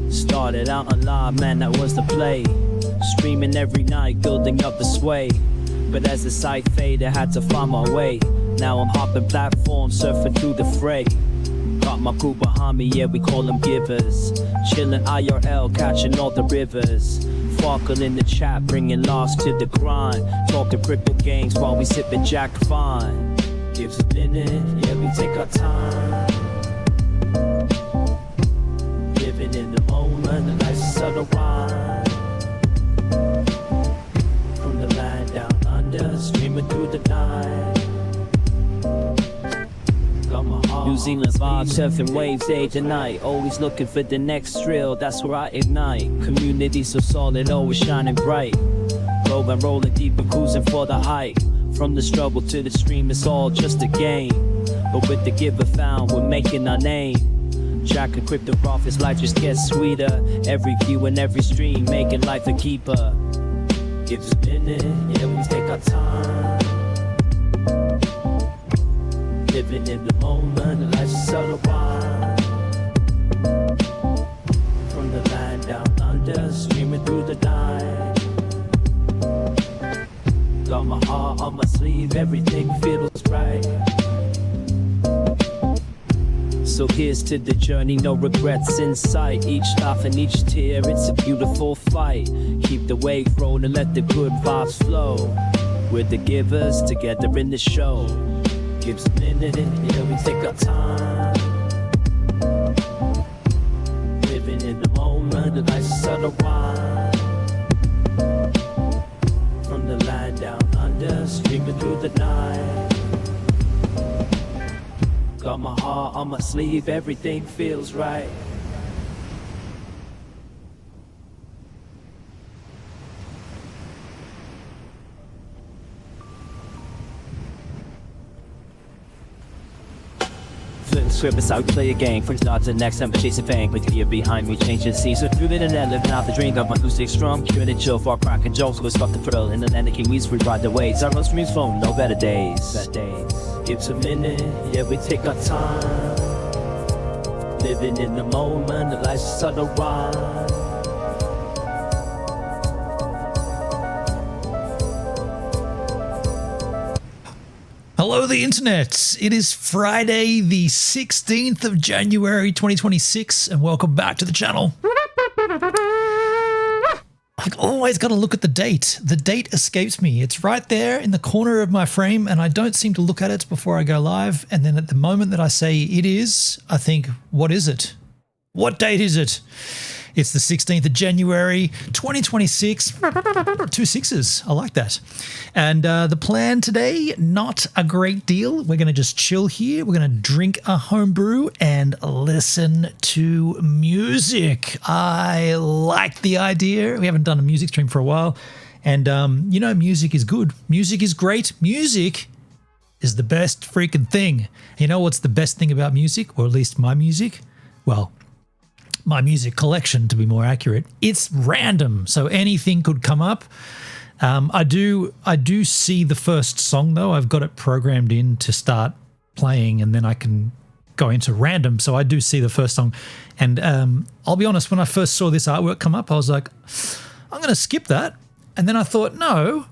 Started out on live, man, that was the play. Streaming every night, building up the sway. But as the site faded, I had to find my way. Now I'm hopping platforms, surfing through the fray. Got my crew behind me, yeah, we call them givers. Chillin' IRL, catching all the rivers. Farkle in the chat, bringing laughs to the grind. Talking crypto games while we sippin' Jack Fine. Gives a minute, yeah, we take our time. Living in the moment, the life's a subtle rhyme. From the land down under, streaming through the night. New Zealand vibes, surfing waves day to night. Always looking for the next thrill, that's where I ignite. Community so solid, always shining bright. Rolling deep and cruising for the height. From the struggle to the stream, it's all just a game. But with the giver found, we're making our name. Jack and crypto profits, life just gets sweeter. Every view and every stream, making life a keeper. Gives a minute, yeah, we take our time. Living in the moment, life's a subtle rhyme. From the land down under, streaming through the night. Got my heart on my sleeve, everything feels right. So here's to the journey, no regrets in sight. Each laugh and each tear, it's a beautiful fight. Keep the wave rolling, let the good vibes flow. We're the givers, together in the show. Gives a minute, yeah, we take our time. Living in the moment, the life's a subtle rhyme. From the land down under, streaming through the night. Got my heart on my sleeve, everything feels right. That's how we play a game. From start to next time, we're chasing fame. With fear behind me, changing scenes. So through the net, living out the dream. Got my acoustic strum, curing and chill for cracking jokes. Go stop the thrill. In the land of Kiwis, we ride the waves. Our own streams phone, no better days. Gives a minute, yeah, we take our time. Living in the moment, the life's a subtle rhyme. Hello, the internet. It is Friday, the 16th of January, 2026, and welcome back to the channel. I've always got to look at the date. The date escapes me. It's right there in the corner of my frame, and I don't seem to look at it before I go live. And then at the moment that I say it is, I think, what is it? What date is it? It's the 16th of January, 2026. 2 sixes. I like that. And the plan today, not a great deal. We're going to just chill here. We're going to drink a home brew and listen to music. I like the idea. We haven't done a music stream for a while. And, you know, music is good. Music is great. Music is the best freaking thing. You know what's the best thing about music, or at least my music? Well, my music collection, to be more accurate. It's random, so anything could come up. I do see the first song though. I've got it programmed in to start playing, and then I can go into random. So I do see the first song, and I'll be honest. When I first saw this artwork come up, I was like, I'm going to skip that. And then I thought, no,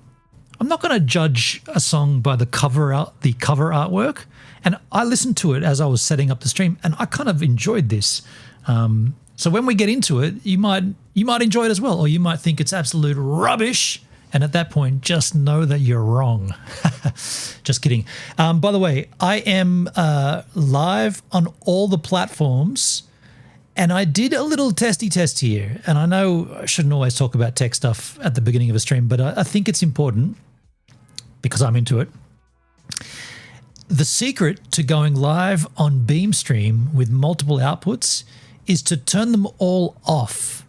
I'm not going to judge a song by the cover artwork. And I listened to it as I was setting up the stream, and I kind of enjoyed this. So when we get into it, you might enjoy it as well, or you might think it's absolute rubbish. And at that point, just know that you're wrong. Just kidding. By the way, I am live on all the platforms, and I did a little testy test here. And I know I shouldn't always talk about tech stuff at the beginning of a stream, but I think it's important because I'm into it. The secret to going live on Beamstream with multiple outputs is to turn them all off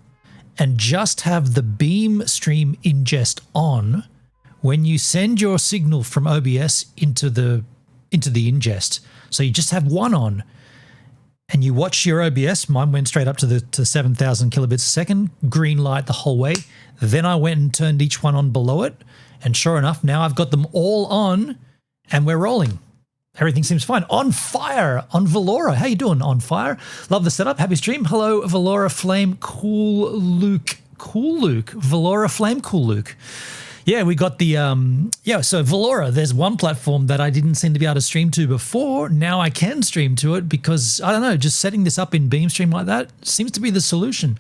and just have the beam stream ingest on when you send your signal from OBS into the ingest. So you just have one on and you watch your OBS. Mine went straight up to 7,000 kilobits a second, green light the whole way. Then I went and turned each one on below it. And sure enough, now I've got them all on and we're rolling. Everything seems fine. On fire on Valora. How you doing, On Fire? Love the setup. Happy stream. Hello, Valora Flame Cool Luke. Cool Luke. Valora Flame Cool Luke. Yeah, we got the, so Valora, there's one platform that I didn't seem to be able to stream to before. Now I can stream to it because, I don't know, just setting this up in Beamstream like that seems to be the solution.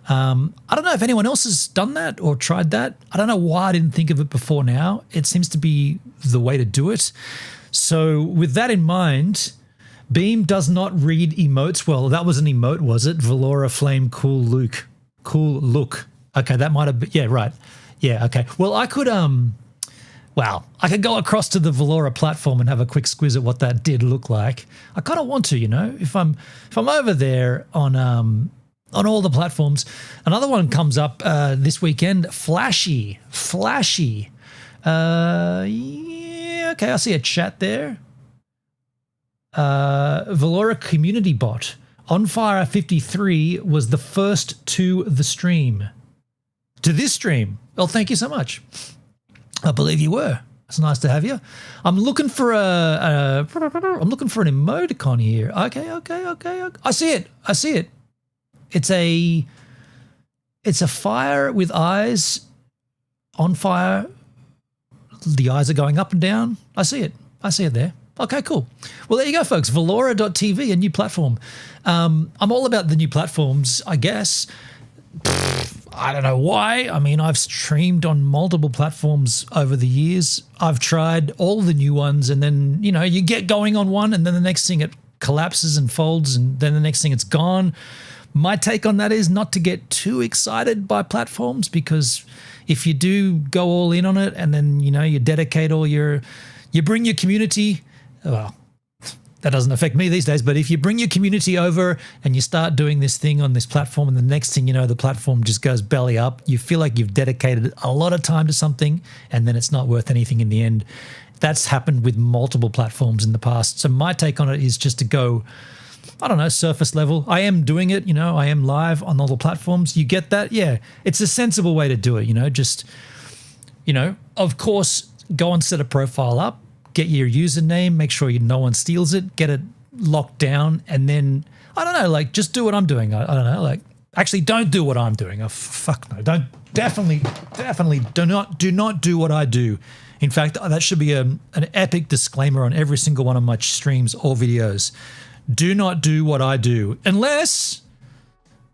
I don't know if anyone else has done that or tried that. I don't know why I didn't think of it before now. It seems to be the way to do it. So with that in mind, Beam does not read emotes well. That was an emote, was it? Valora Flame Cool Luke. Cool Look. Okay, that might have been, yeah, right. Yeah, okay. Well, I could I could go across to the Valora platform and have a quick squiz at what that did look like. I kind of want to, you know, if I'm over there on all the platforms. Another one comes up this weekend, Flashy. Yeah, okay, I see a chat there. Valora community bot. Onfire 53 was the first to the stream. To this stream. Well, thank you so much. I believe you were. It's nice to have you. I'm looking for an emoticon here. Okay. I see it. It's a fire with eyes on fire. The eyes are going up and down. I see it there. Okay, cool. Well, there you go, folks. Valora.tv, a new platform. I'm all about the new platforms, I guess. I don't know why. I mean, I've streamed on multiple platforms over the years. I've tried all the new ones, and then, you know, you get going on one, and then the next thing it collapses and folds, and then the next thing it's gone. My take on that is not to get too excited by platforms, because if you do go all in on it and then, you know, you dedicate you bring your community, well, that doesn't affect me these days, but if you bring your community over and you start doing this thing on this platform, and the next thing you know, the platform just goes belly up, you feel like you've dedicated a lot of time to something and then it's not worth anything in the end. That's happened with multiple platforms in the past. So my take on it is just to go, I don't know, surface level. I am doing it, you know, I am live on all the platforms. You get that? Yeah. It's a sensible way to do it, you know, just, you know, of course, go and set a profile up, get your username, make sure no one steals it, get it locked down, and then, I don't know, like, just do what I'm doing. I don't know, like, actually don't do what I'm doing. Oh, fuck no. Definitely do not do what I do. In fact, that should be an epic disclaimer on every single one of my streams or videos. Do not do what I do unless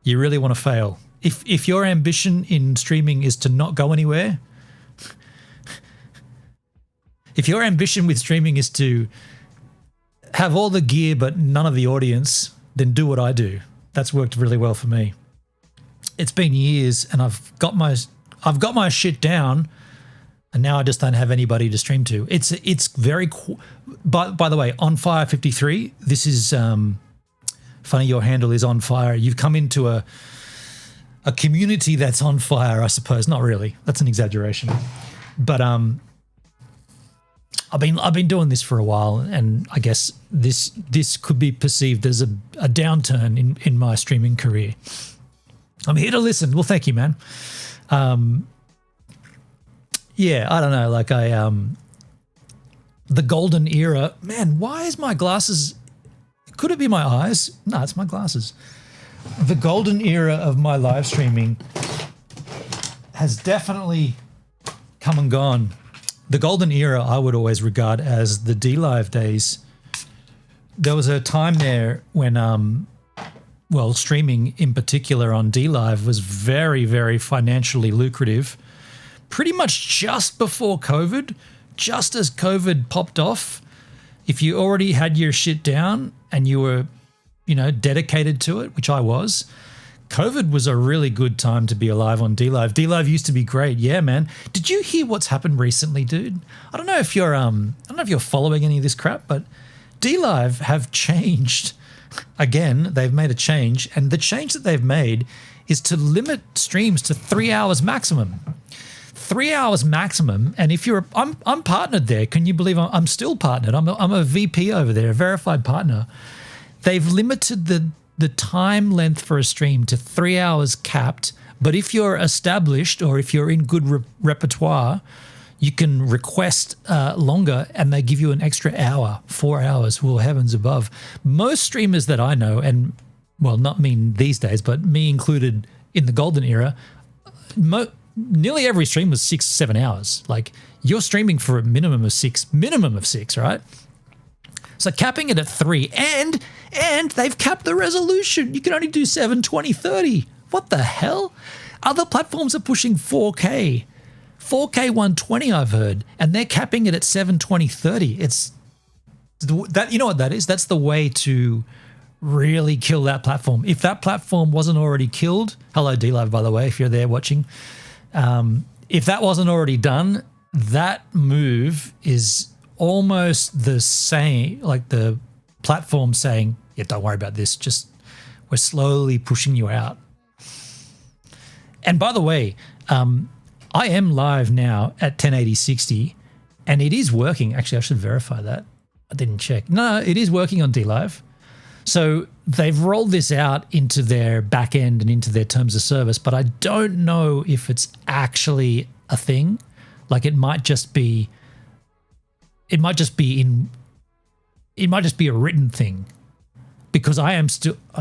you really want to fail. If your ambition in streaming is to not go anywhere, if your ambition with streaming is to have all the gear but none of the audience, then do what I do. That's worked really well for me. It's been years and I've got my shit down, and now I just don't have anybody to stream to. It's very by the way, On Fire 53, this is funny your handle is On Fire. You've come into a community that's on fire, I suppose. Not really. That's an exaggeration. But I've been doing this for a while, and I guess this could be perceived as a downturn in my streaming career. I'm here to listen. Well, thank you, man. Yeah, I don't know. Like the golden era, man. Why is my glasses? Could it be my eyes? No, it's my glasses. The golden era of my live streaming has definitely come and gone. The golden era I would always regard as the D-Live days. There was a time there when, streaming in particular on D-Live was very, very financially lucrative. Pretty much just before COVID, just as COVID popped off, if you already had your shit down and you were, you know, dedicated to it, which I was, COVID was a really good time to be alive on D-Live. D-Live used to be great. Yeah, man. Did you hear what's happened recently, dude? I don't know if you're following any of this crap, but D-Live have changed. Again, they've made a change, and the change that they've made is to limit streams to 3 hours maximum. 3 hours maximum, and if I'm partnered there. Can you believe I'm still partnered? I'm a VP over there, a verified partner. They've limited the time length for a stream to 3 hours capped, but if you're established or if you're in good repertoire, you can request longer and they give you an extra hour, 4 hours, well, heavens above. Most streamers that I know, and well, not me these days, but me included in the golden era, nearly every stream was 6, 7 hours. Like you're streaming for a minimum of six, right? So capping it at 3 and they've capped the resolution. You can only do 720, 30. What the hell? Other platforms are pushing 4K. 4K 120 I've heard, and they're capping it at 720, 30. It's that, you know what that is? That's the way to really kill that platform. If that platform wasn't already killed, hello D-Live, by the way, if you're there watching, if that wasn't already done, that move is almost the same, like the platform saying, yeah, don't worry about this, just we're slowly pushing you out. And by the way, I am live now at 1080 60 and it is working. Actually, I should verify that. I didn't check. No, it is working on D-Live. So they've rolled this out into their back end and into their terms of service, but I don't know if it's actually a thing. Like it might just be a written thing, because I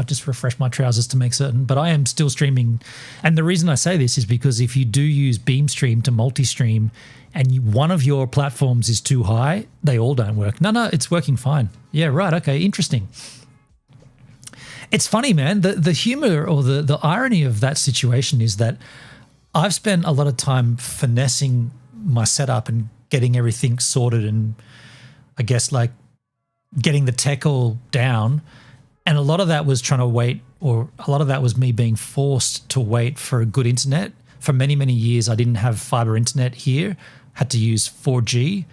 just refresh my trousers to make certain, but I am still streaming. And the reason I say this is because if you do use Beamstream to multi-stream and one of your platforms is too high, they all don't work. No, it's working fine. Yeah, right. Okay, interesting. It's funny, man. The humor or the irony of that situation is that I've spent a lot of time finessing my setup and getting everything sorted and I guess like getting the tech all down. And a lot of that was trying to wait, or a lot of that was me being forced to wait for a good internet. For many, many years, I didn't have fiber internet here, had to use 4G.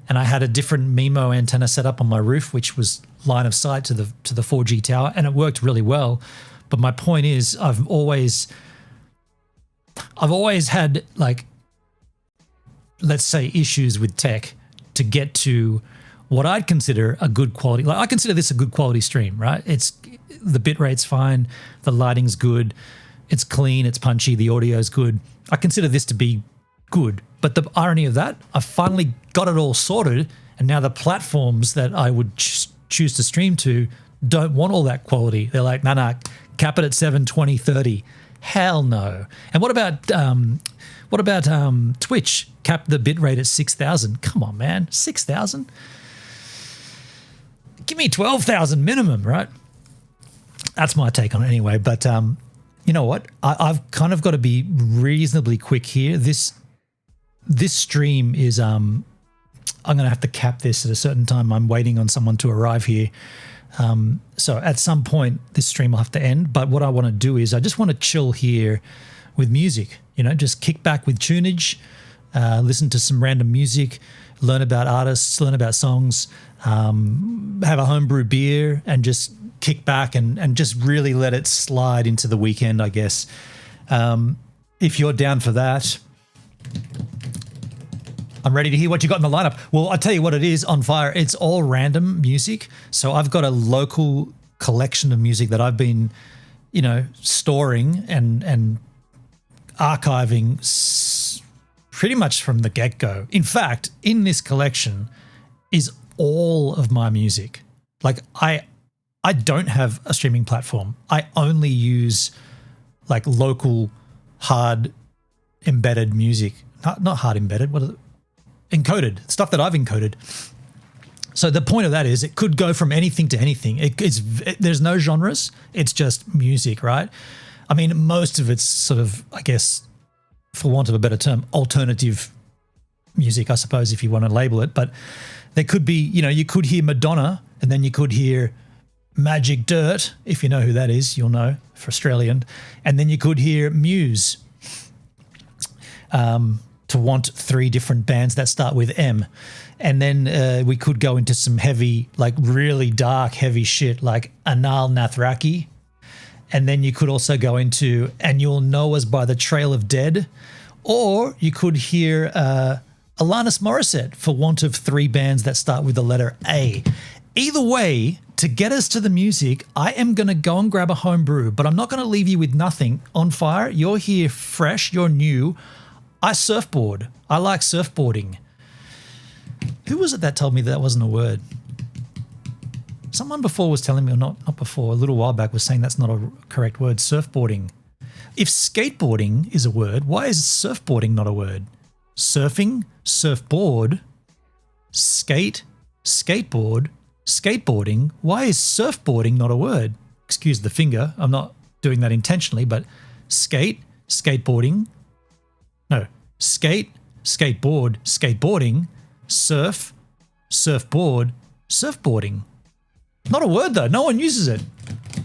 And I had a different MIMO antenna set up on my roof, which was line of sight to the 4G tower, and it worked really well. But my point is, I've always had, like, let's say, issues with tech to get to what I'd consider a good quality. Like I consider this a good quality stream, right? It's the bit rate's fine, the lighting's good, it's clean, it's punchy, the audio's good. I consider this to be good. But the irony of that, I finally got it all sorted, and now the platforms that I would choose to stream to don't want all that quality. They're like, nah, cap it at 720, 30. Hell no. And what about Twitch? Cap the bitrate at 6,000. Come on, man, 6,000. Give me 12,000 minimum, right? That's my take on it anyway. But you know what? I've kind of got to be reasonably quick here. This stream is I'm going to have to cap this at a certain time. I'm waiting on someone to arrive here. So at some point, this stream will have to end. But what I want to do is I just want to chill here with music, you know, just kick back with tunage, listen to some random music, learn about artists, learn about songs, have a homebrew beer and just kick back and just really let it slide into the weekend, I guess. If you're down for that, I'm ready to hear what you got in the lineup. Well, I tell you what it is on fire. It's all random music. So I've got a local collection of music that I've been, you know, storing and archiving pretty much from the get-go. In fact, in this collection is all of my music. Like I don't have a streaming platform. I only use like local hard embedded music. Not hard embedded, what is it? Encoded, stuff that I've encoded. So the point of that is it could go from anything to anything. There's no genres. It's just music, right? I mean, most of it's sort of, I guess, for want of a better term, alternative music, I suppose, if you want to label it. But there could be, you know, you could hear Madonna and then you could hear Magic Dirt. If you know who that is, you'll know, for Australian. And then you could hear Muse. To want 3 different bands that start with M. And then we could go into some heavy, like really dark, heavy shit like Anal Nathraki. And then you could also go into And You'll Know Us by the Trail of Dead. Or you could hear Alanis Morissette for want of 3 bands that start with the letter A. Either way, to get us to the music, I am going to go and grab a home brew, but I'm not going to leave you with nothing. On fire, you're here fresh, you're new. I surfboard. I like surfboarding. Who was it that told me that wasn't a word? Someone before was telling me, or not before, a little while back was saying that's not a correct word, surfboarding. If skateboarding is a word, why is surfboarding not a word? Surfing, surfboard, skate, skateboard, skateboarding. Why is surfboarding not a word? Excuse the finger. I'm not doing that intentionally, but skate, skateboarding. No, skate, skateboard, skateboarding, surf, surfboard, surfboarding. Not a word though. No one uses it.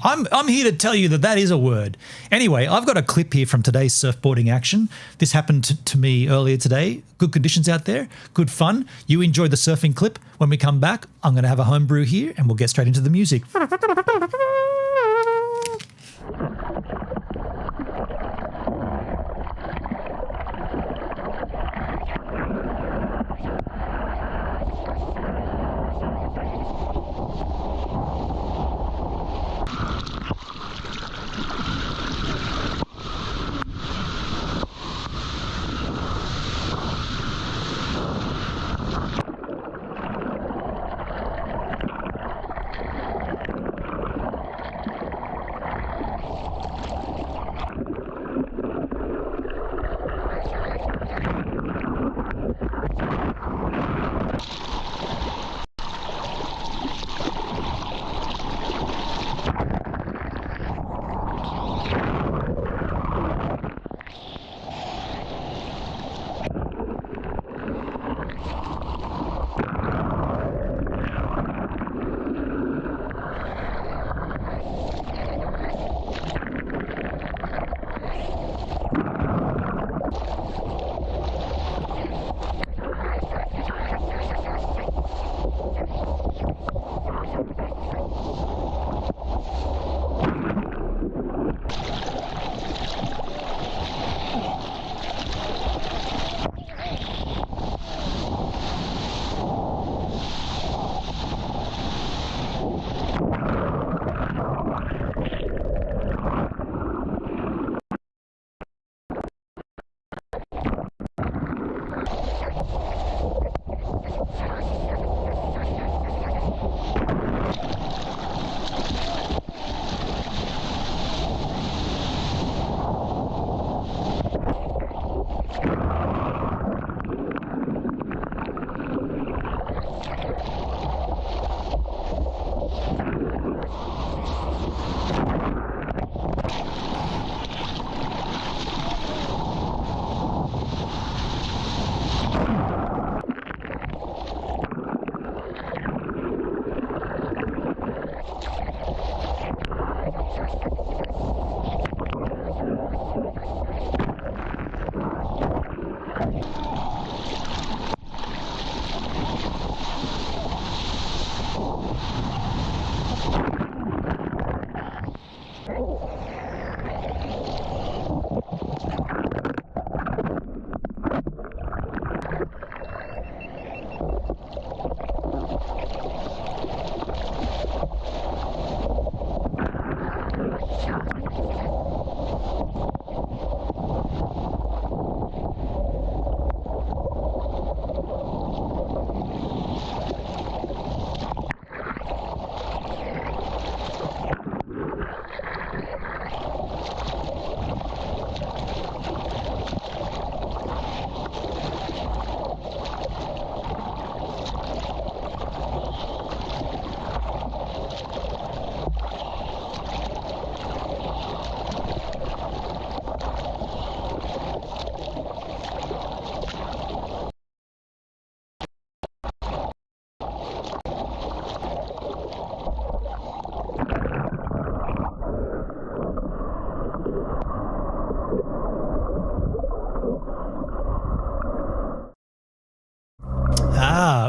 I'm here to tell you that that is a word. Anyway, I've got a clip here from today's surfboarding action. This happened to me earlier today. Good conditions out there. Good fun. You enjoyed the surfing clip. When we come back, I'm going to have a home brew here and we'll get straight into the music.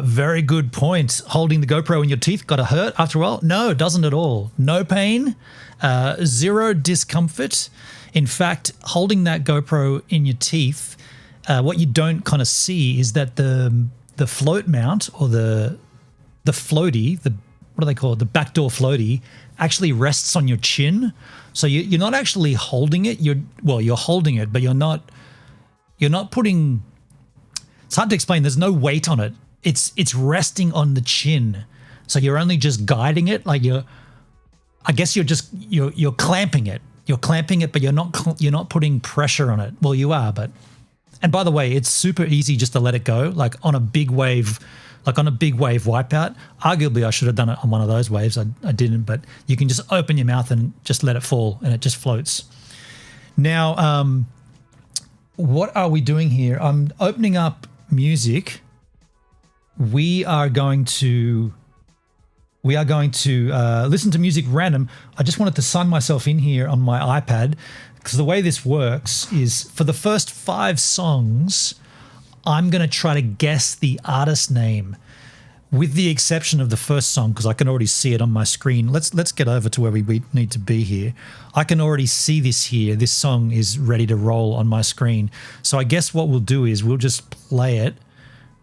Very good point. Holding the GoPro in your teeth got to hurt after a while? No, it doesn't at all. No pain, zero discomfort. In fact, holding that GoPro in your teeth, what you don't kind of see is that the float mount or the floaty, what do they call it? The backdoor floaty actually rests on your chin. So you're not actually holding it. You're holding it, but you're not You're not putting, it's hard to explain. There's no weight on it. It's resting on the chin. So you're only just guiding it. Like I guess you're clamping it. You're clamping it, but you're not putting pressure on it. Well, you are, but, and by the way, it's super easy just to let it go. Like on a big wave, wipeout. Arguably I should have done it on one of those waves. I didn't, but you can just open your mouth and just let it fall and it just floats. Now, what are we doing here? I'm opening up music. We are going to listen to music random. I just wanted to sign myself in here on my iPad because the way this works is for the first 5 songs, I'm going to try to guess the artist name with the exception of the first song because I can already see it on my screen. Let's get over to where we need to be here. I can already see this here. This song is ready to roll on my screen. So I guess what we'll do is we'll just play it.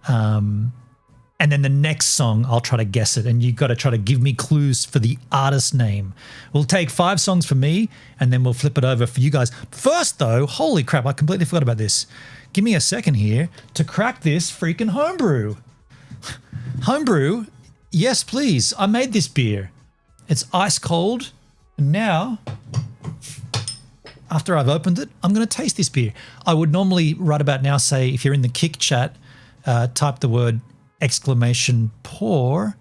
And then the next song, I'll try to guess it. And you've got to try to give me clues for the artist name. We'll take 5 songs for me, and then we'll flip it over for you guys. First, though, holy crap, I completely forgot about this. Give me a second here to crack this freaking homebrew. Homebrew, yes, please. I made this beer. It's ice cold. And now, after I've opened it, I'm going to taste this beer. I would normally right about now say, if you're in the Kick chat, type the word !pour,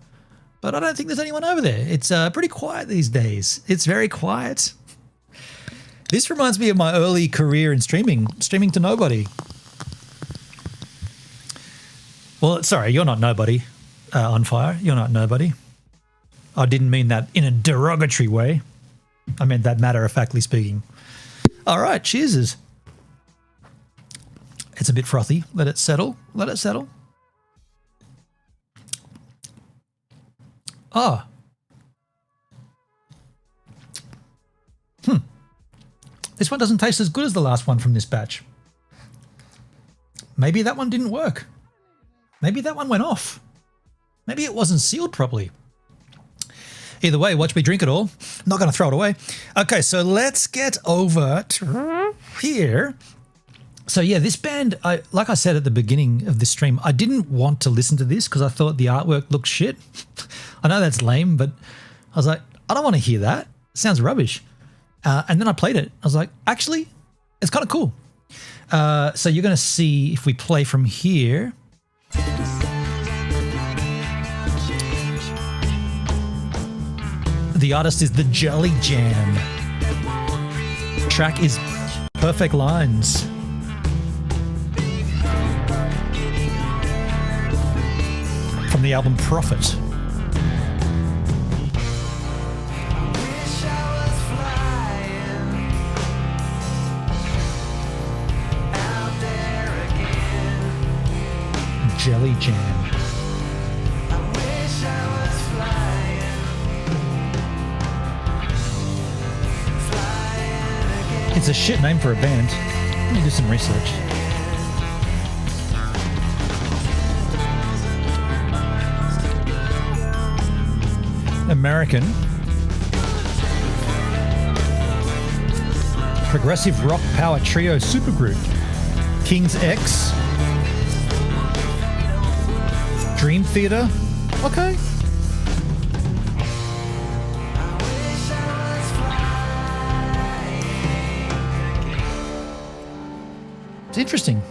but I don't think there's anyone over there. It's pretty quiet these days. It's very quiet. This reminds me of my early career in streaming to nobody. Well, sorry, you're not nobody, On Fire. You're not nobody. I didn't mean that in a derogatory way. I meant that matter-of-factly speaking. All right, cheers. It's a bit frothy. Let it settle. Let it settle. Ah. This one doesn't taste as good as the last one from this batch. Maybe that one didn't work. Maybe that one went off. Maybe it wasn't sealed properly. Either way, watch me drink it all. I'm not going to throw it away. Okay, so let's get over to here. So yeah, this band, like I said at the beginning of this stream, I didn't want to listen to this because I thought the artwork looked shit. I know that's lame, but I was like, I don't want to hear that. It sounds rubbish. And then I played it. I was like, actually, it's kind of cool. So you're going to see if we play from here. The artist is the Jelly Jam. Track is Perfect Lines. From the album Prophet. Jelly Jam. It's a shit name for a band. Let me do some research. American progressive rock power trio supergroup. King's X. Dream Theater. Okay. It's interesting.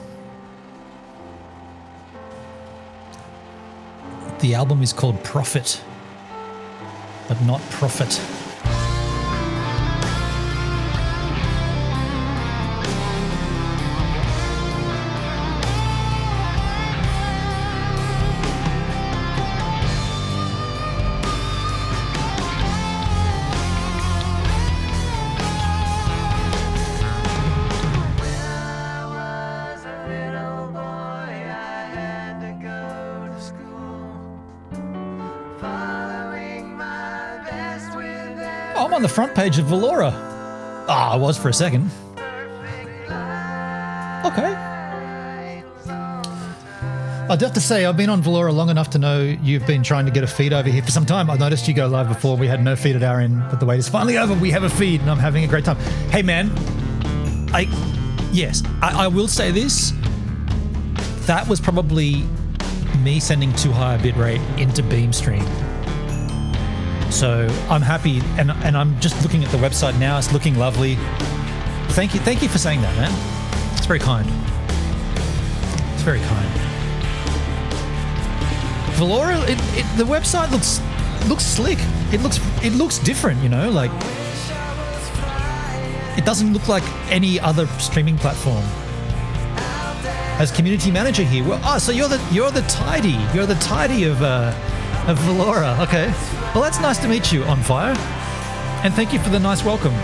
The album is called Prophet, but not Prophet. I'm on the front page of Valora. I was for a second. Okay. I'd have to say I've been on Valora long enough to know you've been trying to get a feed over here for some time. I noticed you go live before. We had no feed at our end, but the wait is finally over. We have a feed and I'm having a great time. Hey man, Yes, I will say this. That was probably me sending too high a bitrate into Beamstream. So I'm happy, and I'm just looking at the website now. It's looking lovely. Thank you for saying that, man. It's very kind. It's very kind. Valora, the website looks slick. It looks different, you know, like it doesn't look like any other streaming platform. As community manager here, well, so you're the tidy of Valora. Okay, well that's nice to meet you, On Fire, and thank you for the nice welcome.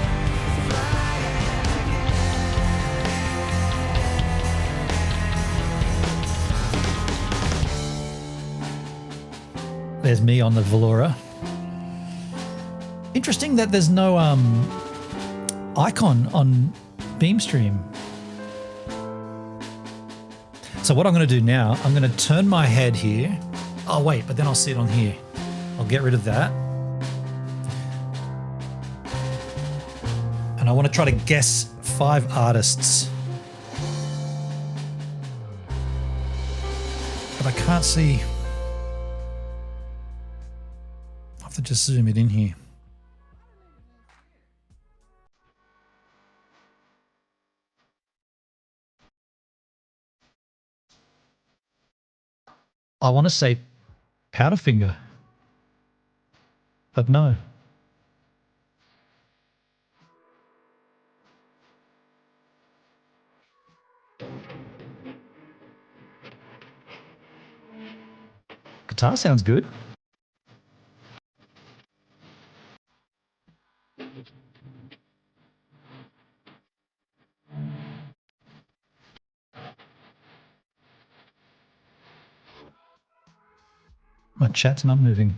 There's me on the Valora. Interesting that there's no icon on Beamstream. So what I'm going to do now, I'm going to turn my head here. Oh wait, but then I'll see it on here. I'll get rid of that. And I want to try to guess 5 artists. But I can't see. I have to just zoom it in here. I want to say Powderfinger, but no. Guitar sounds good. My chat's not moving.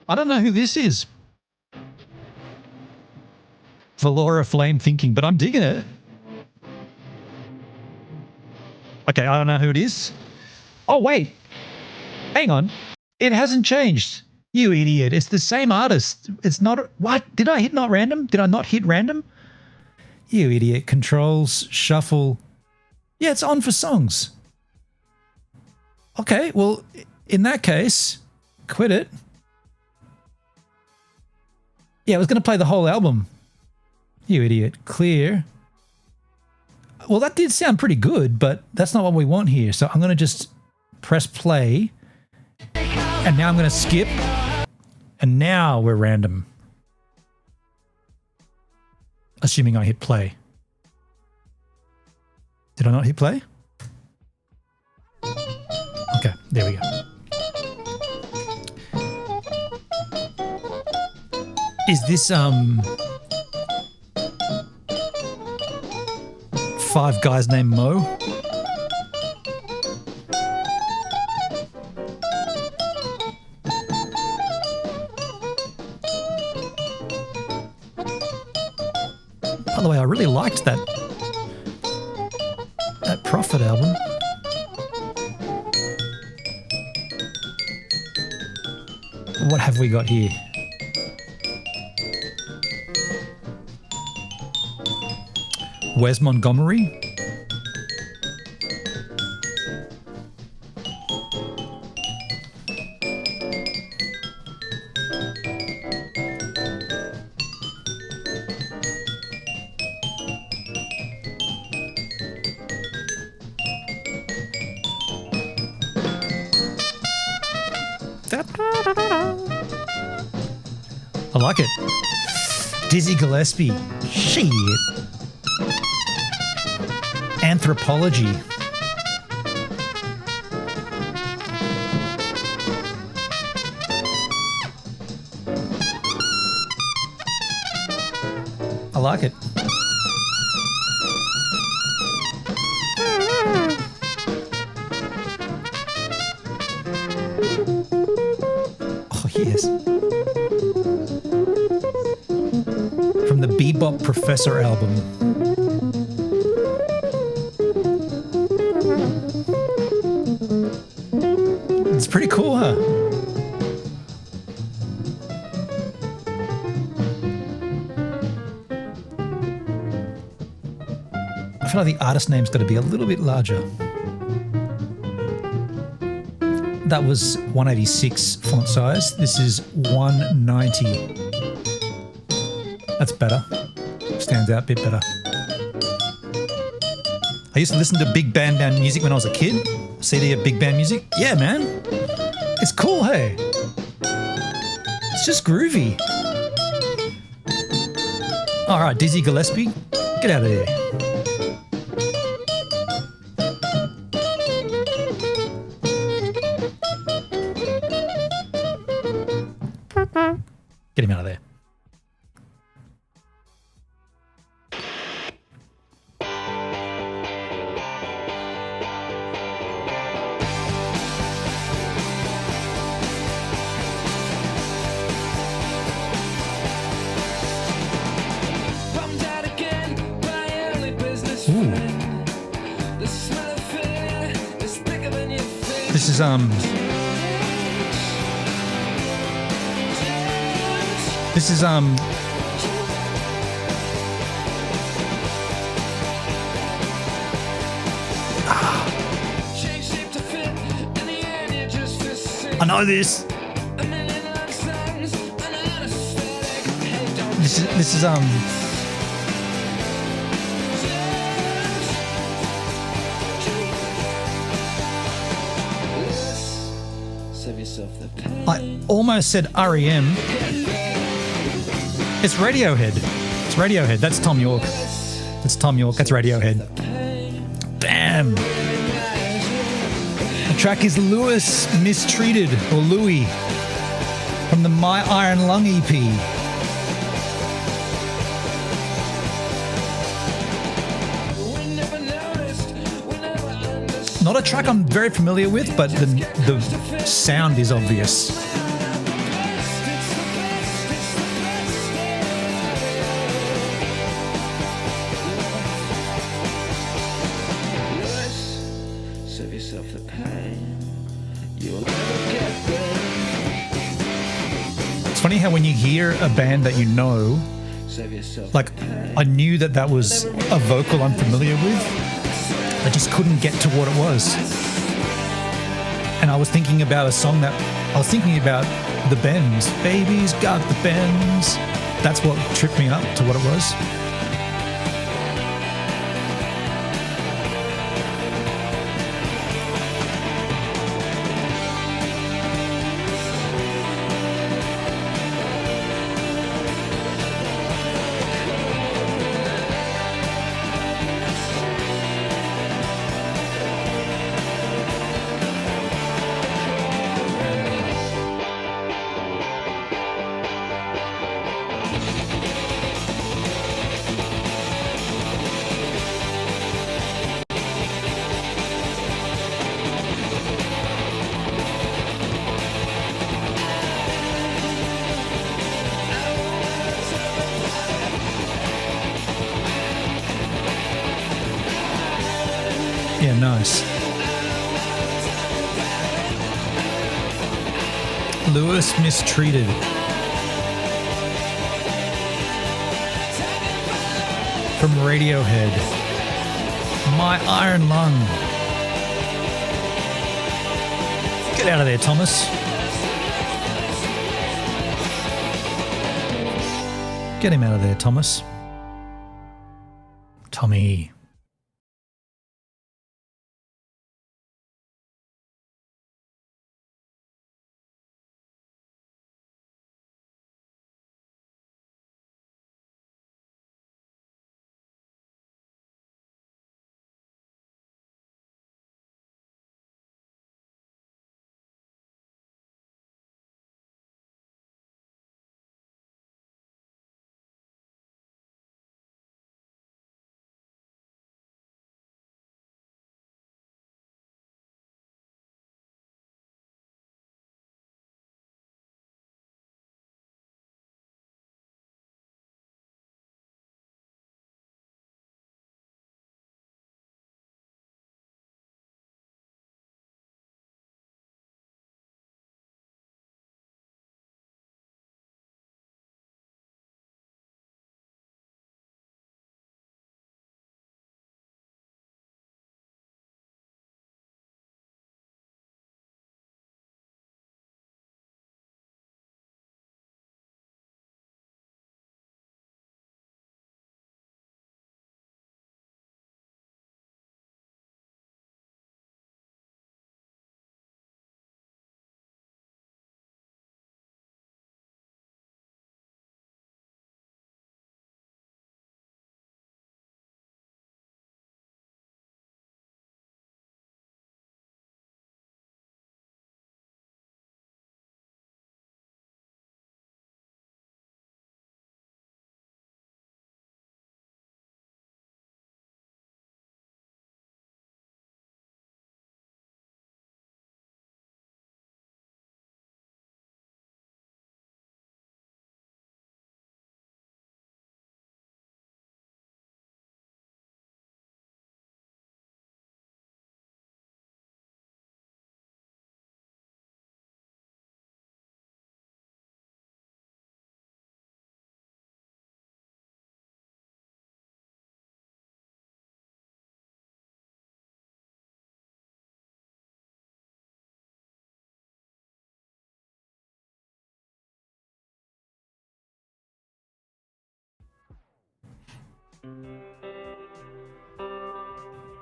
I don't know who this is. Valora Flame Thinking, but I'm digging it. Okay, I don't know who it is. Oh, wait. Hang on. It hasn't changed. You idiot. It's the same artist. It's not... What? Did I hit not random? Did I not hit random? You idiot. Controls, shuffle. Yeah, it's on for songs. Okay, well, in that case, quit it. Yeah, I was going to play the whole album. You idiot. Clear. Well, that did sound pretty good, but that's not what we want here. So I'm going to just press play. And now I'm going to skip. And now we're random. Assuming I hit play. Did I not hit play? Okay, there we go. Is this 5 guys named Mo? By the way, I really liked that Prophet album. What have we got here? Wes Montgomery? I like it. Dizzy Gillespie. Shit. Anthropology. I like it. Oh, yes. From the Bebop Professor album. It's pretty cool, huh? I feel like the artist name's got to be a little bit larger. That was 186 font size. This is 190. That's better. Stands out a bit better. I used to listen to big band music when I was a kid. CD of big band music. Yeah, man. It's cool, hey? It's just groovy. All right, Dizzy Gillespie, get out of here. Get him out of there. This is I know this. This is I almost said REM. It's Radiohead. It's Radiohead. That's Tom York. That's Tom York. That's Radiohead. Damn. The track is Lewis Mistreated, or Louis, from the My Iron Lung EP. Not a track I'm very familiar with, but the sound is obvious. It's funny how when you hear a band that you know, like I knew that was a vocal I'm familiar with, I just couldn't get to what it was. And I was thinking about a song that I was thinking about the bends. Baby's got the bends. That's what tripped me up to what it was. Yeah, nice. Lewis Mistreated. From Radiohead. My Iron Lung. Get out of there, Thomas. Get him out of there, Thomas. Tommy.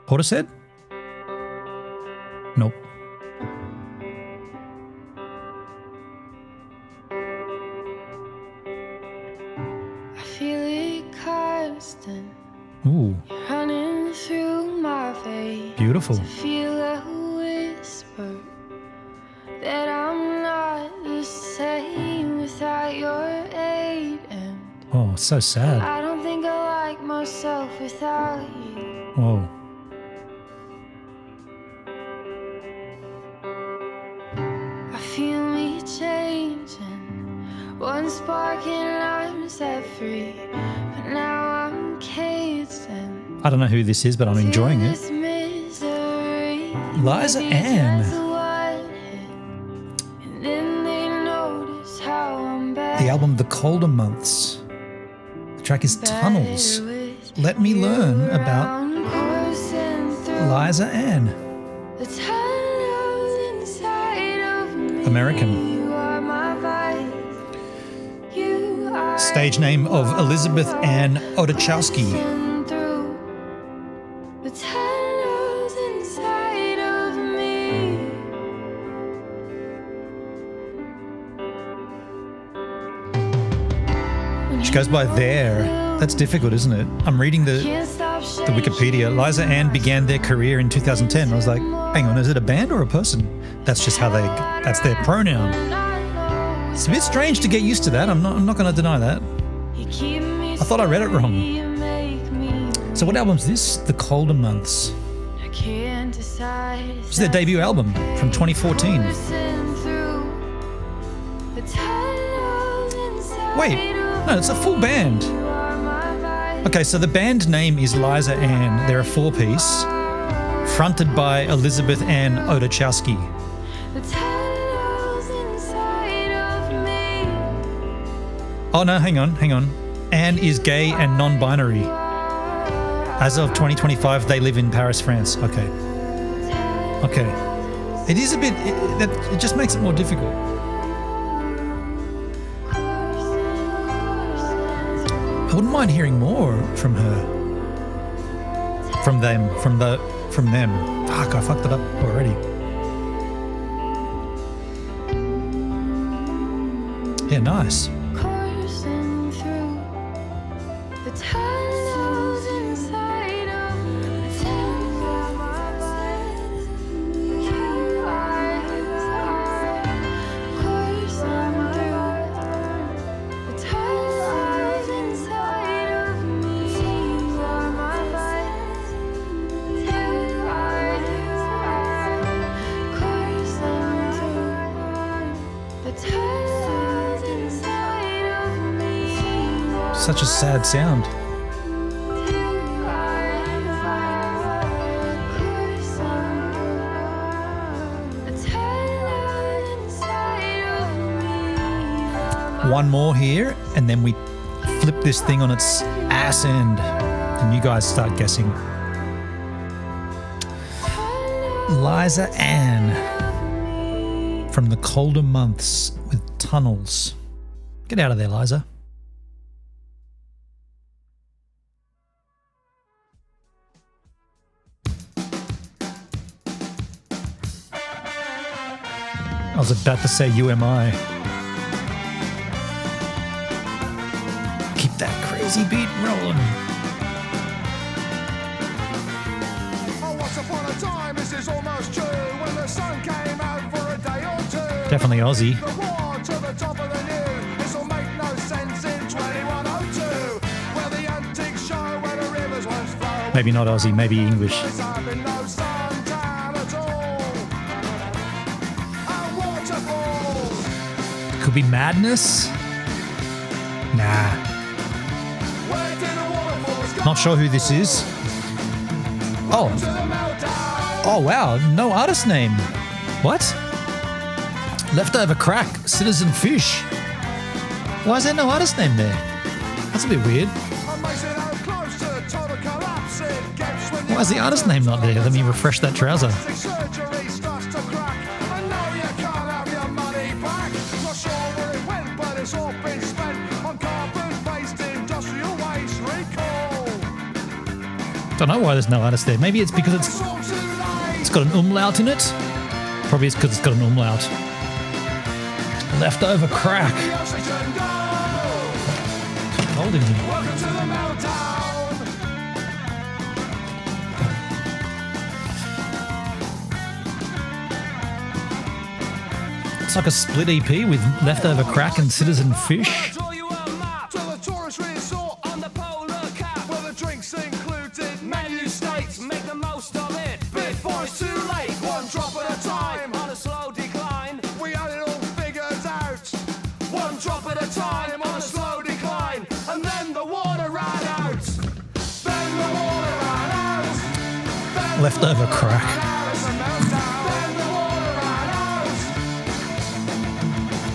Portishead? Nope. I feel it constant. Ooh, Running through my veins. beautiful. To feel a whisper that I'm not the same without your aid. And Oh, so sad. I don't think I like myself without you. Whoa. I feel me changing. One spark and I'm set free. But now I'm caged in. I don't know who this is, but I'm enjoying it. This misery. Liza Maybe Ann. just one hit, and then they notice how I'm back. The album The Colder Months. The track is Tunnels. Better with Let me learn about around, coursing through Liza Ann. the tunnels inside of me. American. You are my vice. You are Stage name of Elizabeth Ann Odachowski. coursing through the tunnels inside of me. She goes by there. That's difficult, isn't it? I'm reading the Wikipedia. Liza Ann began their career in 2010. I was like, hang on, is it a band or a person? That's just how that's their pronoun. It's a bit strange to get used to that. I'm not going to deny that. I thought I read it wrong. So what album's this? The Colder Months. I can't decide. This is their debut album from 2014. Wait, no, it's a full band. Okay, so the band name is Liza Ann. They're a four-piece, fronted by Elizabeth Ann Odachowski. Oh no, hang on. Anne is gay and non-binary. As of 2025, they live in Paris, France. Okay. It is a bit, it just makes it more difficult. I wouldn't mind hearing more from her. From them. Fuck, I fucked it up already. Yeah, nice. Coursing through the tunnels inside of the tunnels of my life. You are coursing through the tunnels inside of me. You are my life. You are coursing through the tunnels inside of me. Such a sad sound. One more here, and then we flip this thing on its ass end, and you guys start guessing. Liza Ann from The Colder Months with Tunnels. Get out of there, Liza. I was about to say UMI. Keep that crazy beat rolling. Oh, once upon a time, this is almost true. When the sun came out for a day or two. Definitely Aussie. The war to the top of the news. This'll make no sense in 2102. Where the antiques show where the rivers once flow. Maybe not Aussie, maybe English. There's been no suntan at all. And waterfalls. Could be Madness? Nah. Where did the waterfalls go? Not sure who this is. Oh. To the meltdown. Oh, wow. No artist name. What? Leftover Crack, Citizen Fish. Why is there no artist name there? That's a bit weird. And makes it out close to total collapse. It gets when Why is the artist name not there? Let me refresh that trouser. surgery starts to crack. I know you can't have your money back. Not sure where it went, but it's all been spent on carbon-based industrial waste recall. Don't know why there's no artist there. Maybe it's because it's got an umlaut in it. Probably it's because it's got an umlaut. Leftover crack. Holding me. It's like a split EP with Leftover Crack and Citizen Fish. Menu states, make the most of it before it's too late. One drop at a time on a slow decline. We had it all figured out. One drop at a time on a slow decline, and then the water ran out. Then the water ran out. Then Leftover Crack. Then the water ran out.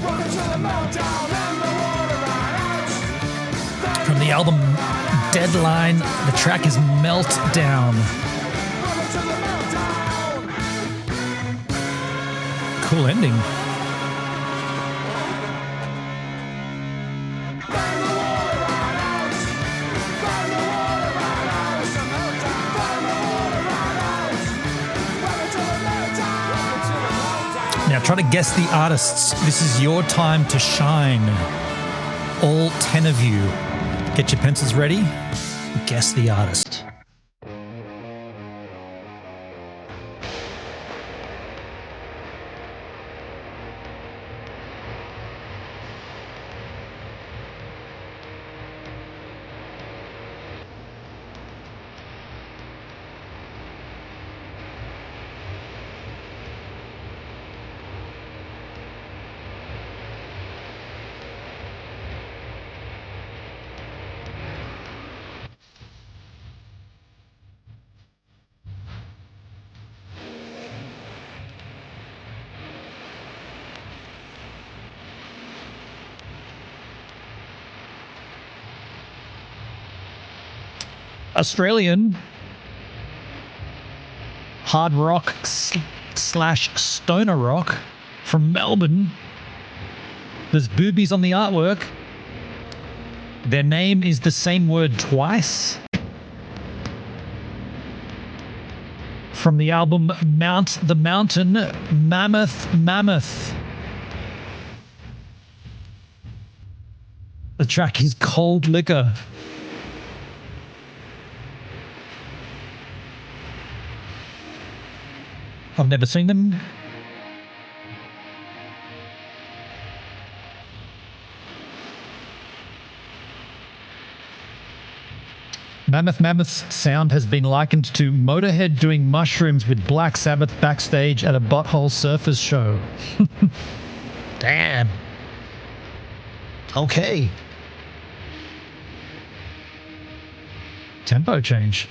Welcome to the meltdown. Then the water ran out. From the album Deadline, the track is Meltdown. Cool ending. Now try to guess the artists. This is your time to shine. All 10 of you. Get your pencils ready. Guess the artist. Australian hard rock slash stoner rock from Melbourne. There's boobies on the artwork. Their name is the same word twice. From the album Mount the Mountain, Mammoth. The track is Cold Liquor. I've never seen them. Mammoth's sound has been likened to Motorhead doing mushrooms with Black Sabbath backstage at a Butthole Surfers show. Damn. Okay. Tempo change.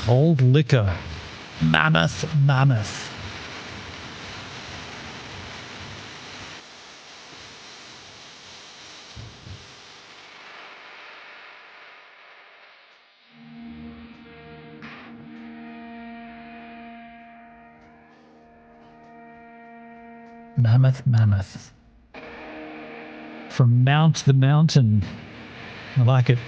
Cold Liquor. Mammoth. Mammoth. From Mount the Mountain. I like it.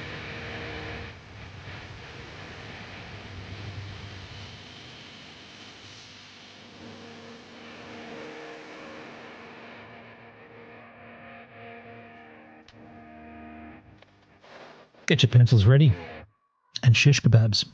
Get your pencils ready and shish kebabs.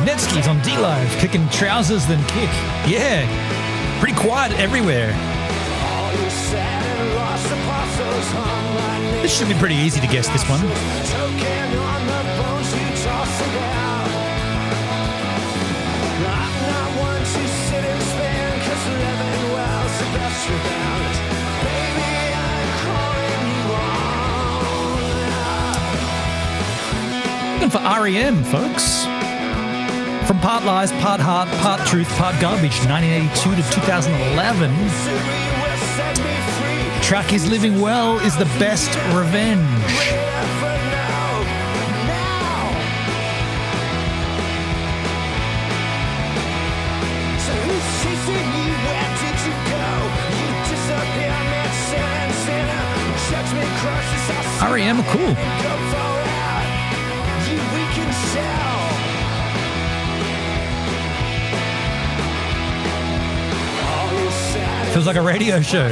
Netski's on D-Live, kicking trousers then kick. Yeah, pretty quiet everywhere. This should be pretty easy to guess, this one. Looking for REM, folks. From Part Lies, Part Heart, Part Truth, Part Garbage, 1982 to 2011. Track is Living Well is the best revenge. REM are cool. Feels like a radio show.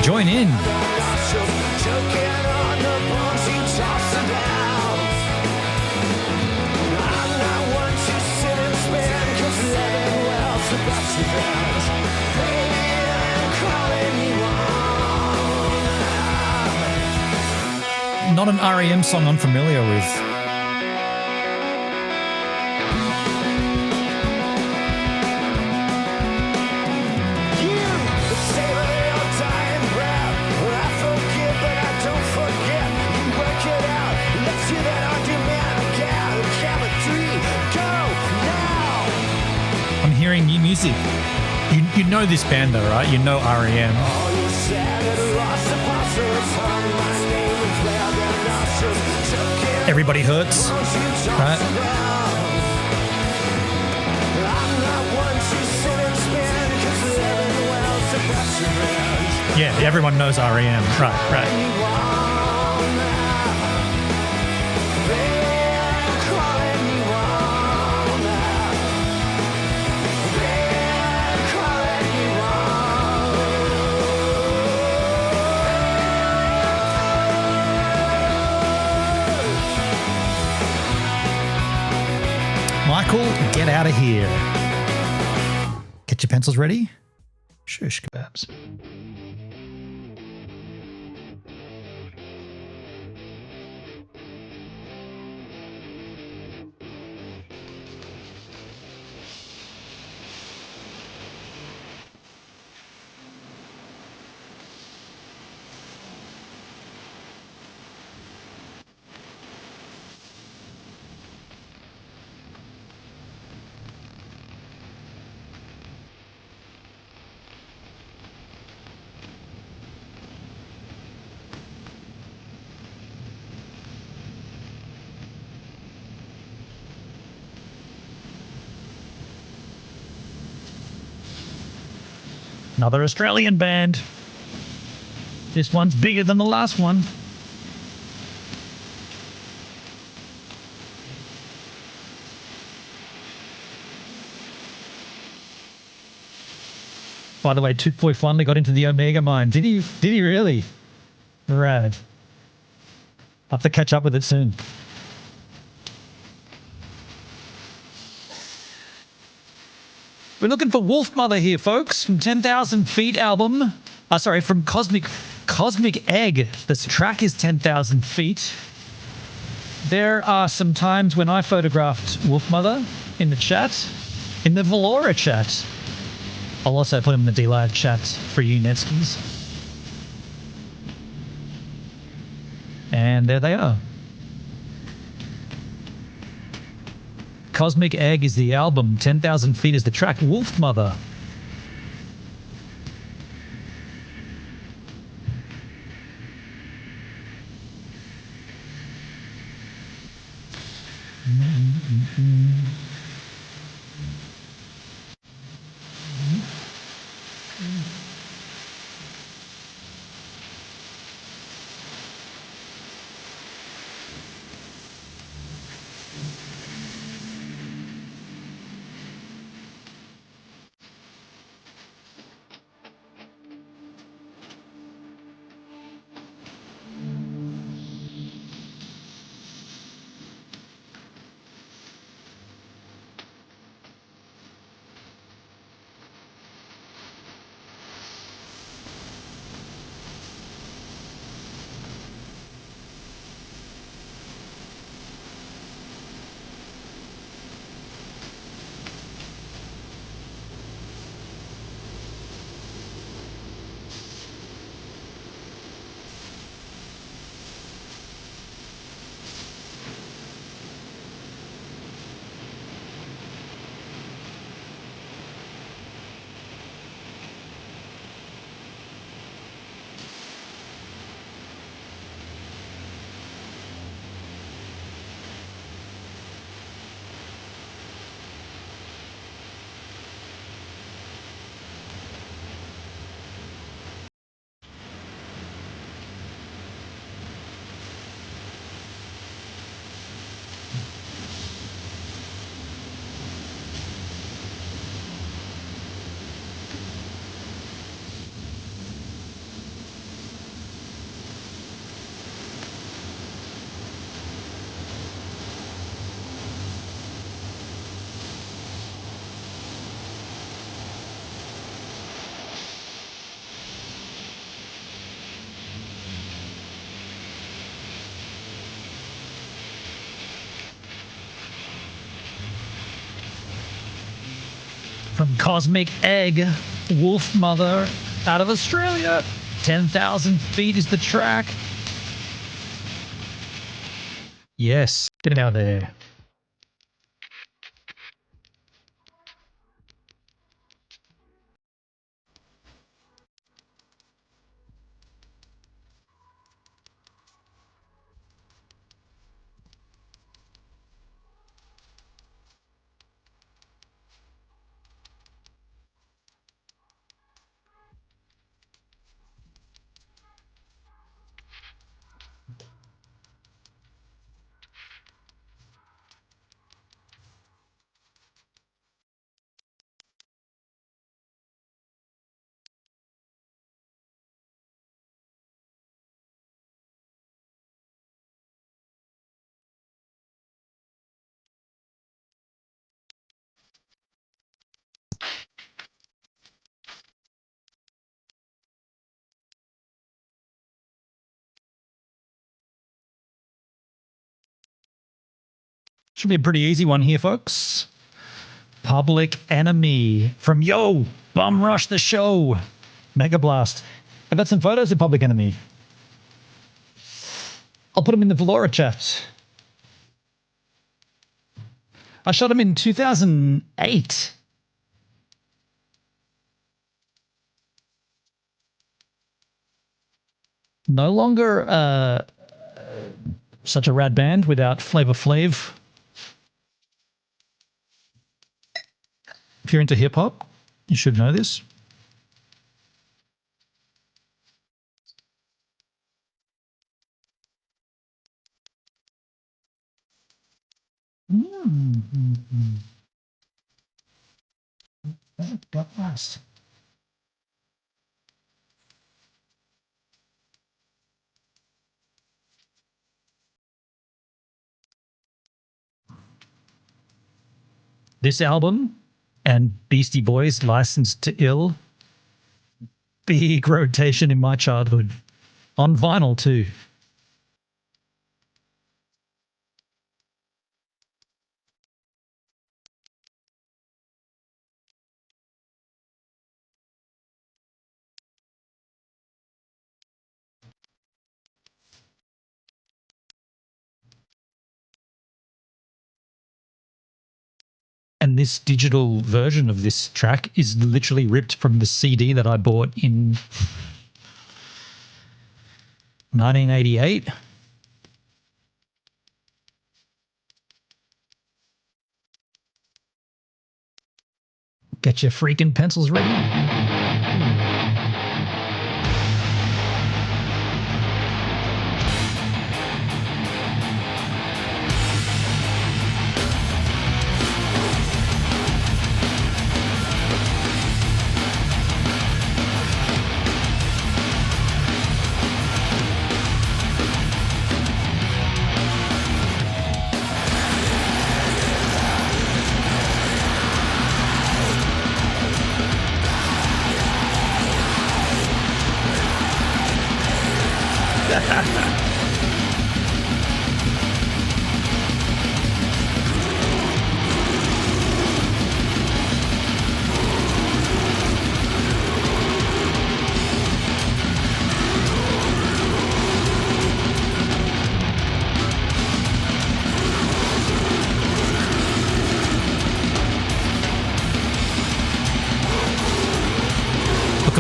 Join in. Not an REM song I'm familiar with. I'm hearing new music. You know this band though, right? You know REM. Everybody Hurts, right? Yeah, everyone knows REM. Right. Michael, get out of here. Get your pencils ready. Shush kebabs. Another Australian band. This one's bigger than the last one. By the way, Toothboy finally got into the Omega mine. Did he really? Rad. I'll have to catch up with it soon. We're looking for Wolf Mother here, folks, from 10,000 Feet album. From Cosmic Egg. This track is 10,000 Feet. There are some times when I photographed Wolf Mother in the chat, in the Valora chat. I'll also put them in the D-Live chat for you Netskis. And there they are. Cosmic Egg is the album, 10,000 Feet is the track, Wolf Mother. from Cosmic Egg, Wolf Mother, out of Australia. 10,000 feet is the track. Yes, get it out there. Should be a pretty easy one here, folks. Public Enemy from Yo, Bum Rush the Show. Mega Blast. I've got some photos of Public Enemy. I'll put them in the Valora chat. I shot him in 2008. No longer such a rad band without Flavor Flav. If you're into hip hop, you should know this. Blast. This album and Beastie Boys' Licensed to Ill, big rotation in my childhood. On vinyl too. And this digital version of this track is literally ripped from the CD that I bought in 1988. Get your freaking pencils ready.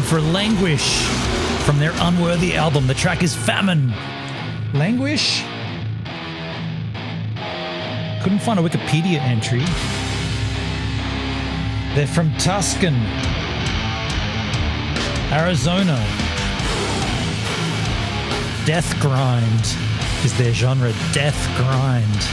For Languish from their Unworthy album. The track is Famine. Languish? Couldn't find a Wikipedia entry. They're from Tucson, Arizona. Death Grind is their genre. Death Grind.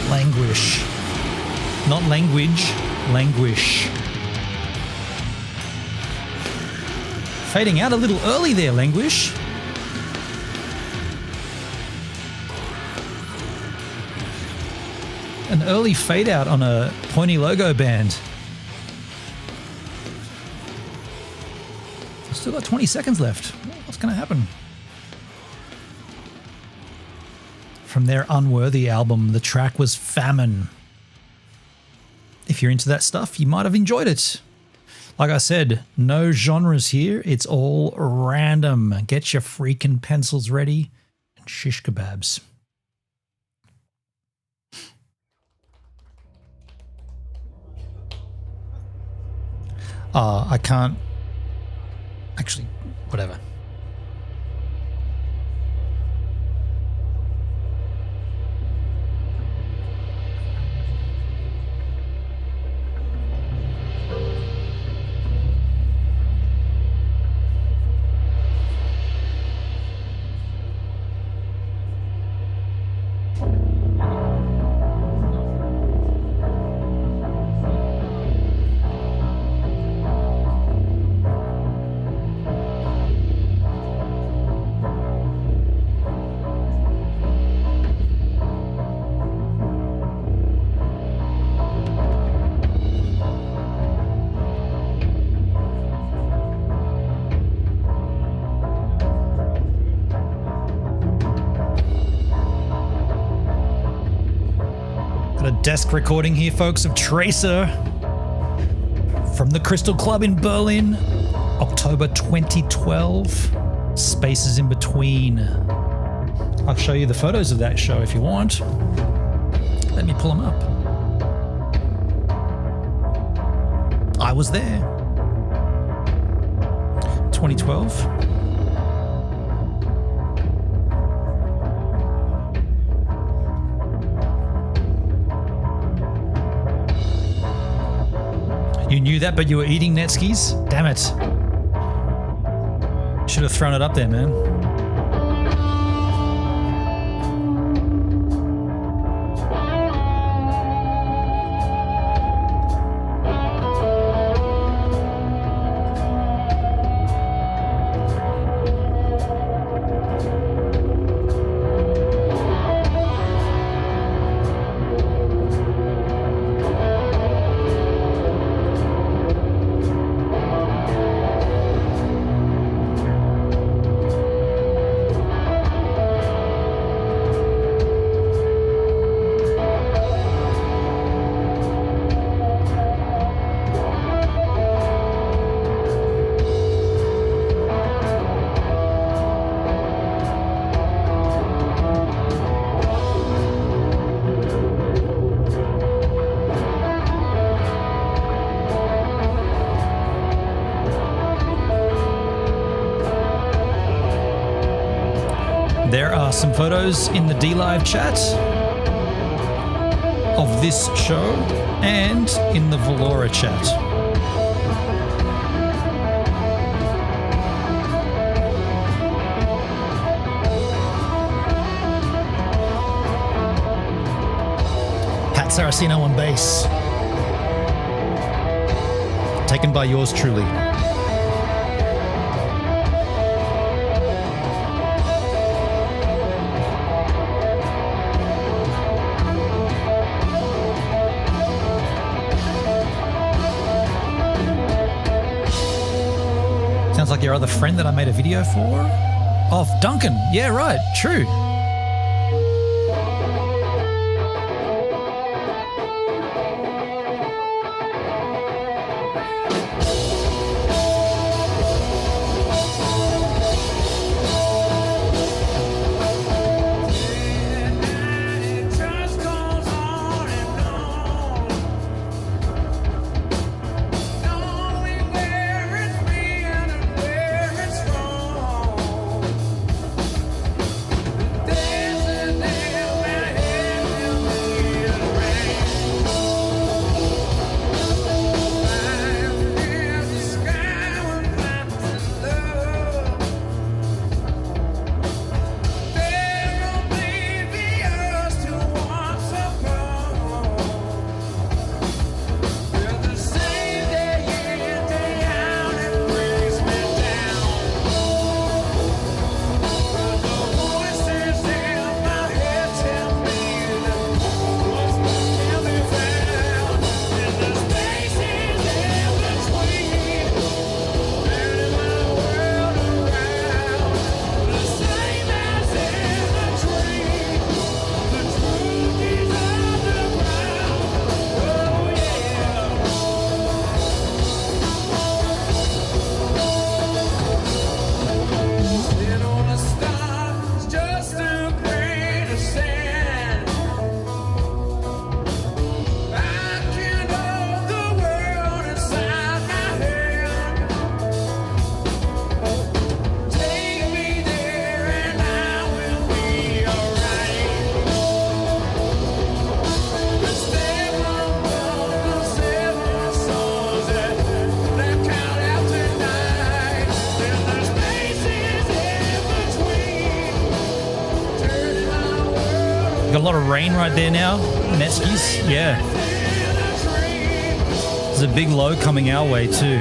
Languish. Not language, languish. Fading out a little early there, Languish. An early fade out on a Pony logo band. Still got 20 seconds left. What's going to happen? From their Unworthy album, the track was Famine. If you're into that stuff, you might have enjoyed it. Like I said, no genres here. It's all random. Get your freaking pencils ready and shish kebabs. I can't. Actually, whatever. Desk recording here, folks, of Tracer from the Crystal Club in Berlin, October 2012. Spaces in between. I'll show you the photos of that show if you want. Let me pull them up. I was there. 2012. You knew that, but you were eating Netskis? Damn it. Should have thrown it up there, man. There are some photos in the D-Live chat of this show and in the Valora chat. Pat Saraceno on bass. Taken by yours truly. Sounds like your other friend that I made a video for. Oh, Duncan. Yeah, right. True. a lot of rain right there now, Netskis. Yeah. There's a big low coming our way too.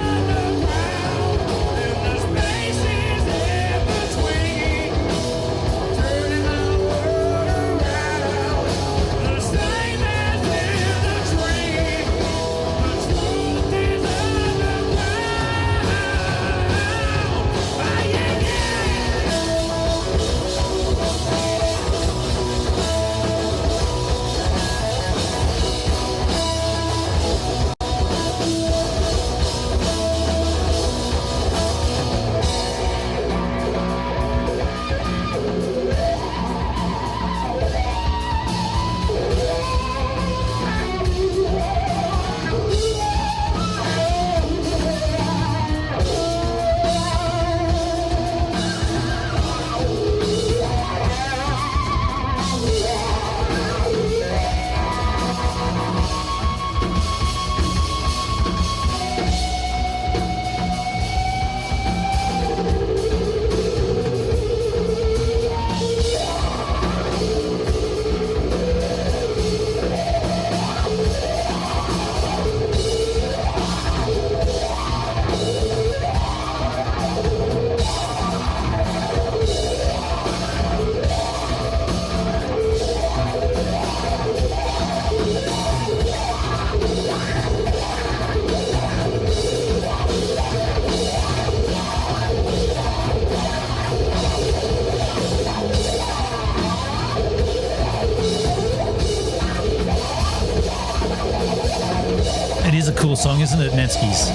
It is a cool song, isn't it, Netskis?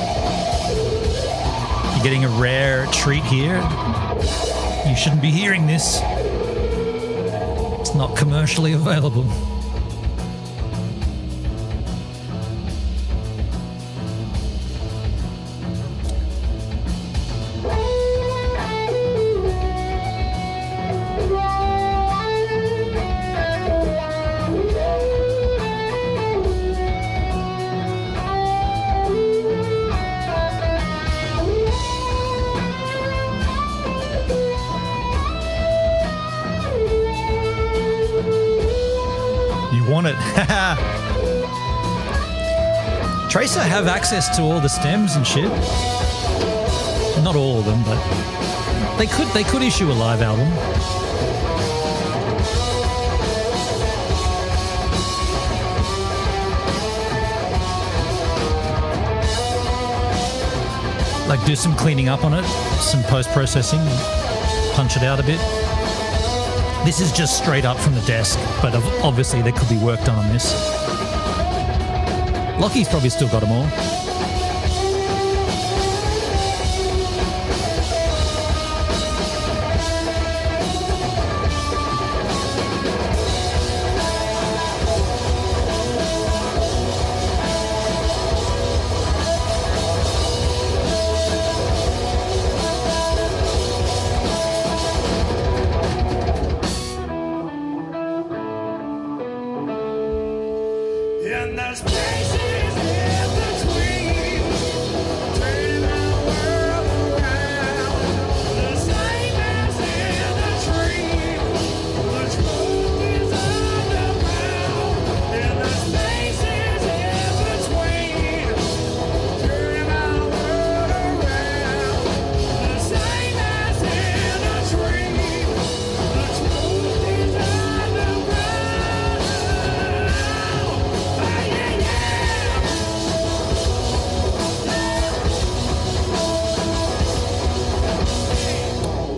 You're getting a rare treat here. You shouldn't be hearing this. It's not commercially available. Want it. Tracer have access to all the stems and shit. Not all of them, but they could issue a live album. Like do some cleaning up on it, some post-processing, punch it out a bit. This is just straight up from the desk, but obviously there could be work done on this. Lockie's probably still got them all. And there's places in between, turning our world around, the same as in a dream. The truth is underground, and there's places in between, turning our world around, the same as in a dream. The truth is underground.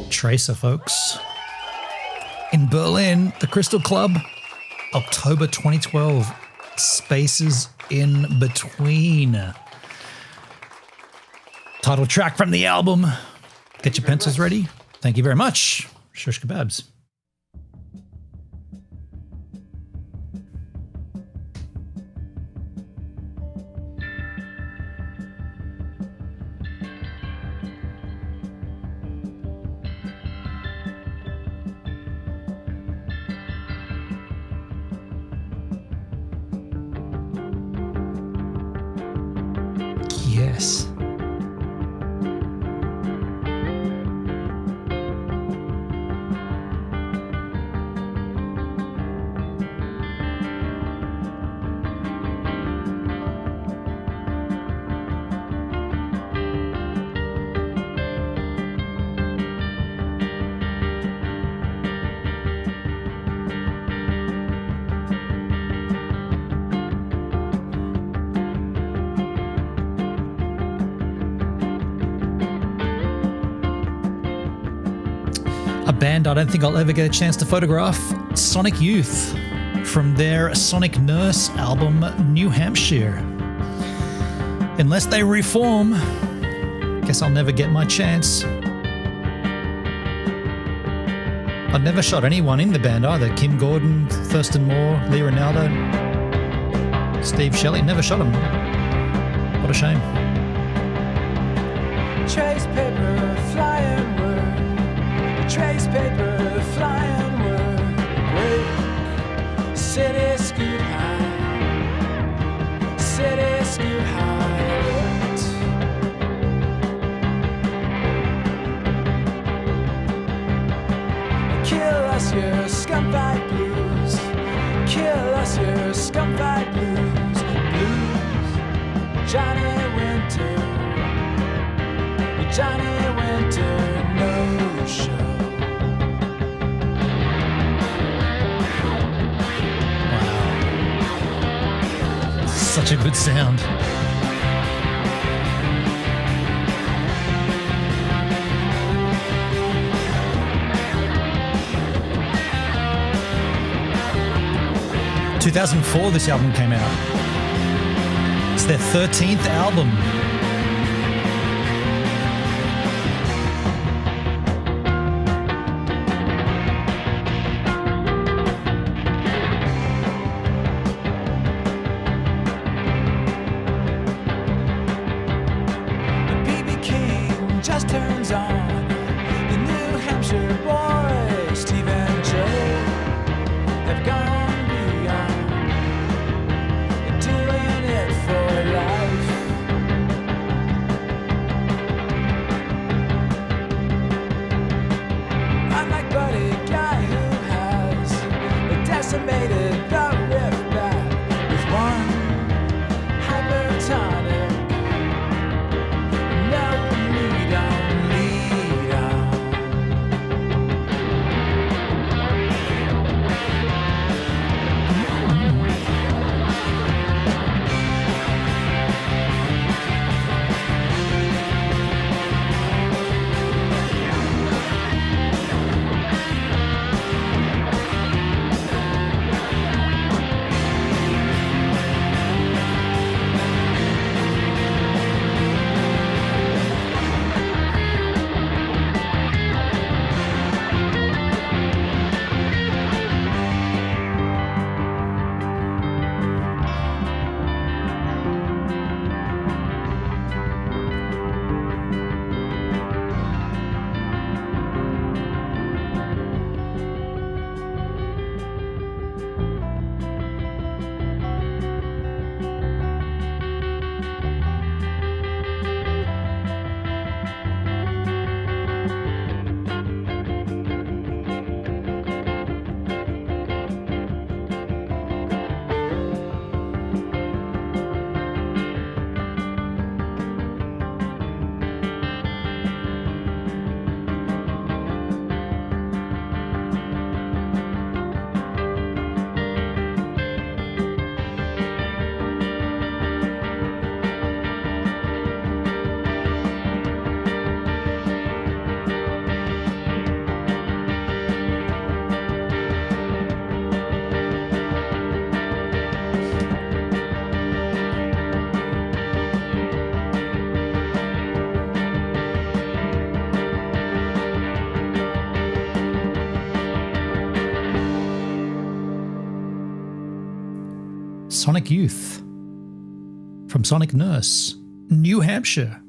Tracer, folks. In Berlin, the Crystal Club, October 2012. Spaces in Between. Title track from the album. Get your pencils ready. Thank you very much. Shush kebabs. Yes. A band I don't think I'll ever get a chance to photograph, Sonic Youth, from their Sonic Nurse album, New Hampshire. Unless they reform, guess I'll never get my chance. I've never shot anyone in the band either. Kim Gordon, Thurston Moore, Lee Ronaldo, Steve Shelley. Never shot them. What a shame. Trace paper, flying word. Trace paper, flying word. Break. City scoot high. City scoot high. Kill us your scumbag blues. Kill us your scumbag blues. Blues. Johnny Winter. Johnny Winter no show. Wow. Such a good sound. In 2004 this album came out. It's their 13th album. Just turns on the New Hampshire boys, Steve and Joe, have gone beyond. They're doing it for life. Unlike Buddy Guy, who has decimated the riff back with one hypertonic. Sonic Youth from Sonic Nurse, New Hampshire.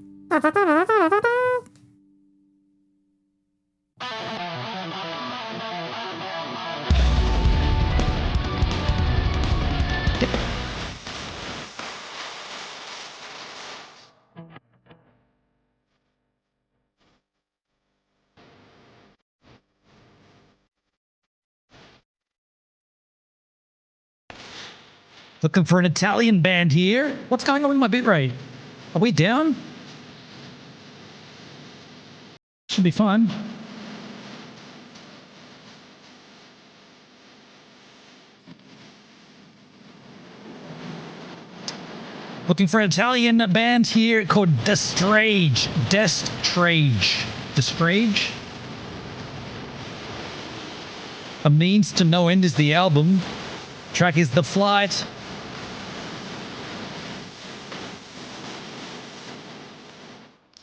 Looking for an Italian band here. What's going on with my bitrate? Are we down? Should be fine. Looking for an Italian band here called Destrage. Destrage. Destrage? A Means to No End is the album. Track is The Flight.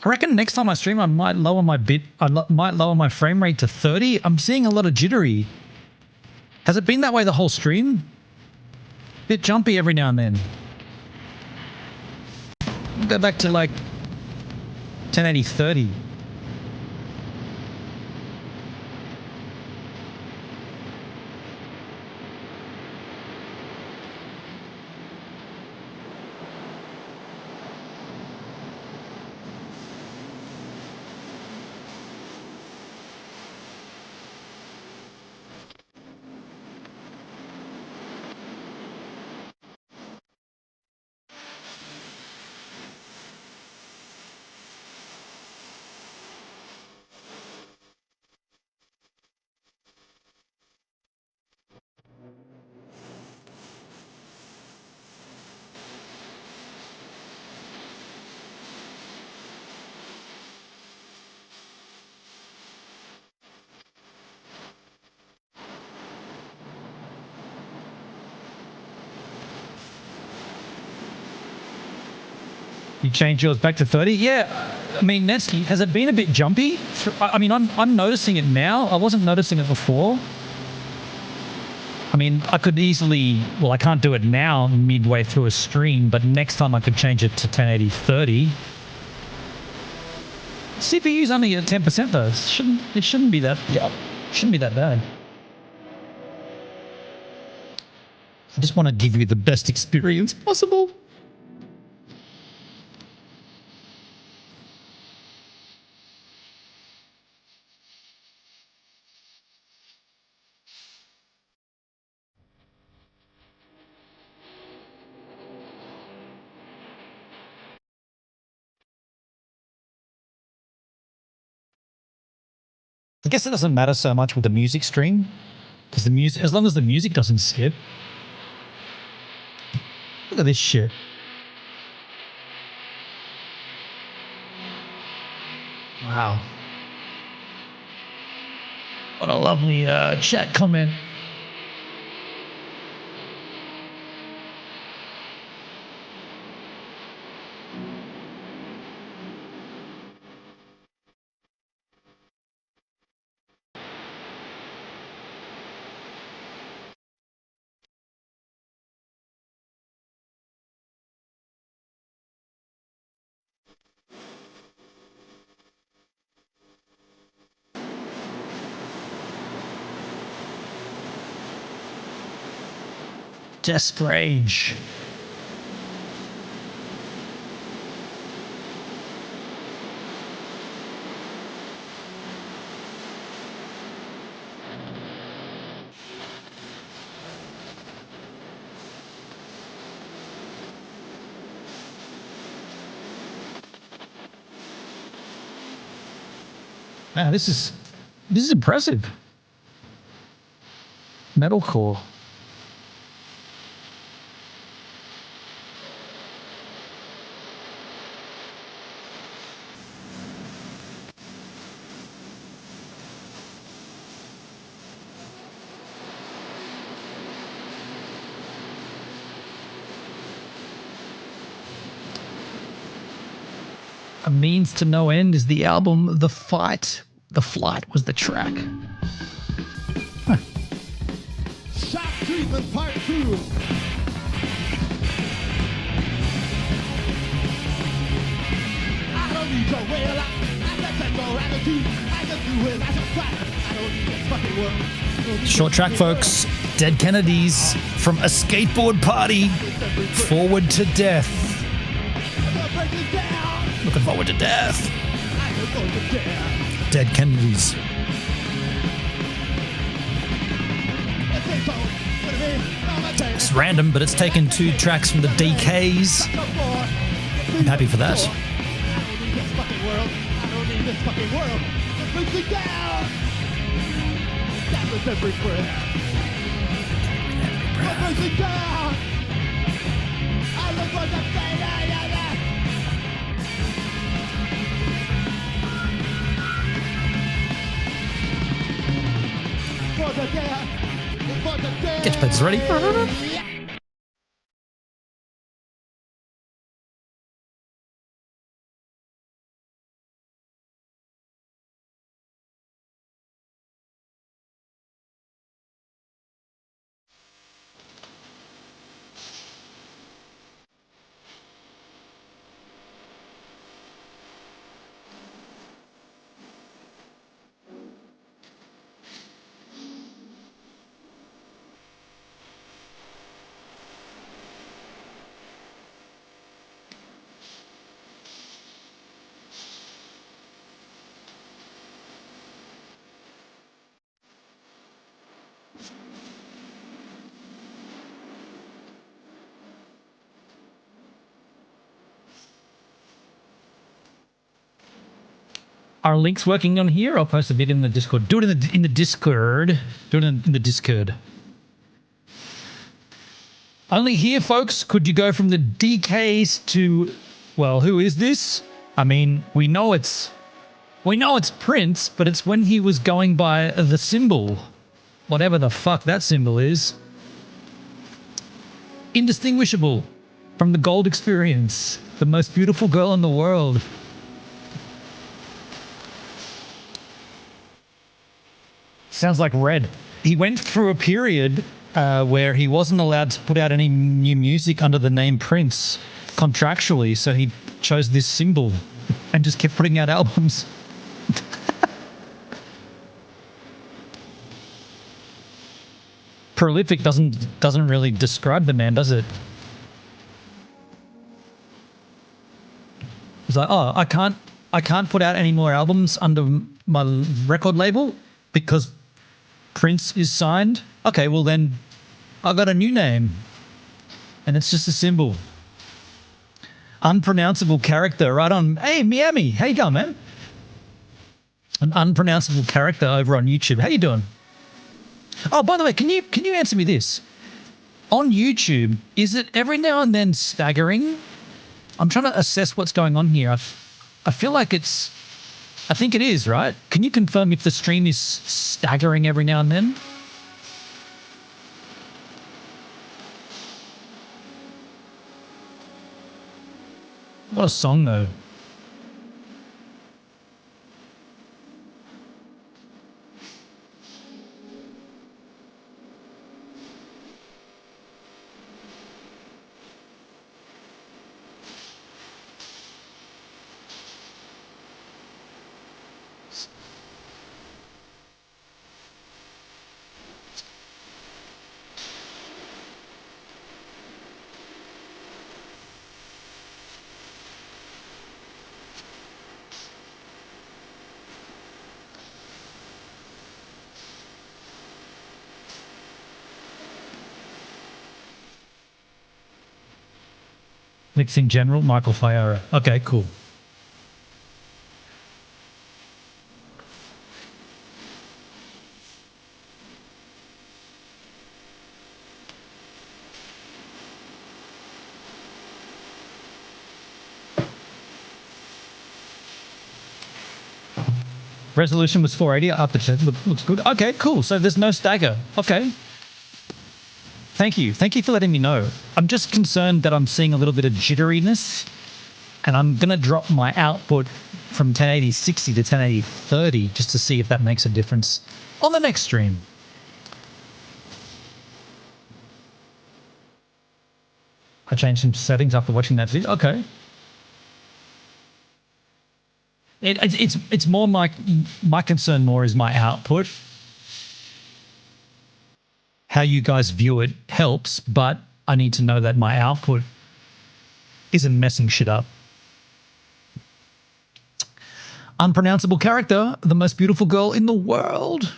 I reckon next time I stream, I might lower my might lower my frame rate to 30. I'm seeing a lot of jittery. Has it been that way the whole stream? Bit jumpy every now and then. Go back to like 1080 30. You change yours back to 30? Yeah. I mean, Netsky, has it been a bit jumpy? I mean, I'm noticing it now. I wasn't noticing it before. I mean, I could easily, well, I can't do it now midway through a stream, but next time I could change it to 1080 30. CPU's only at 10% though. It shouldn't be that, shouldn't be that bad. I just want to give you the best experience possible. I guess it doesn't matter so much with the music stream, because the music, as long as the music doesn't skip. Look at this shit. Wow. What a lovely chat comment. Desperate. Man, this is impressive. Metalcore. A Means to No End is the album. The Flight was the track. Huh. Shock Treatment Part 2. I don't need your way of life. I got that your attitude. I just do it as a fight. I don't need this fucking world. Short track, folks. Dead Kennedys from a skateboard party. Forward to Death. Looking forward to death. Dead Kennedys. It's random, but it's taken 2 tracks from the DKs. I'm happy for that. For the death. Get your plates ready. Are links working on here? I'll post a bit in the Discord. Do it in the Discord. Do it in the Discord. Only here, folks, could you go from the DKs to, well, who is this? I mean, we know it's Prince, but it's when he was going by the symbol, whatever the fuck that symbol is. Indistinguishable from the Gold Experience, the most beautiful girl in the world. Sounds like Red. He went through a period where he wasn't allowed to put out any new music under the name Prince contractually, so he chose this symbol and just kept putting out albums. Prolific doesn't really describe the man, does it? It's like, oh, I can't put out any more albums under my record label because Prince is signed. Okay, well then I got a new name, and it's just a symbol. Unpronounceable character, right on. Hey, Miami, how you going, man? An unpronounceable character over on YouTube. How you doing? Oh, by the way, can you answer me this? On YouTube, is it every now and then staggering? I'm trying to assess what's going on here. I feel like I think it is, right? Can you confirm if the stream is staggering every now and then? What a song, though. Mixing general, Michael Fiara. Okay, cool. Resolution was 480 up to 10. Looks good. Okay, cool. So there's no stagger. Okay. Thank you. Thank you for letting me know. I'm just concerned that I'm seeing a little bit of jitteriness, and I'm going to drop my output from 1080-60 to 1080-30 just to see if that makes a difference on the next stream. I changed some settings after watching that video. Okay. It's more my concern more is my output. How you guys view it helps, but I need to know that my output isn't messing shit up. Unpronounceable character, the most beautiful girl in the world.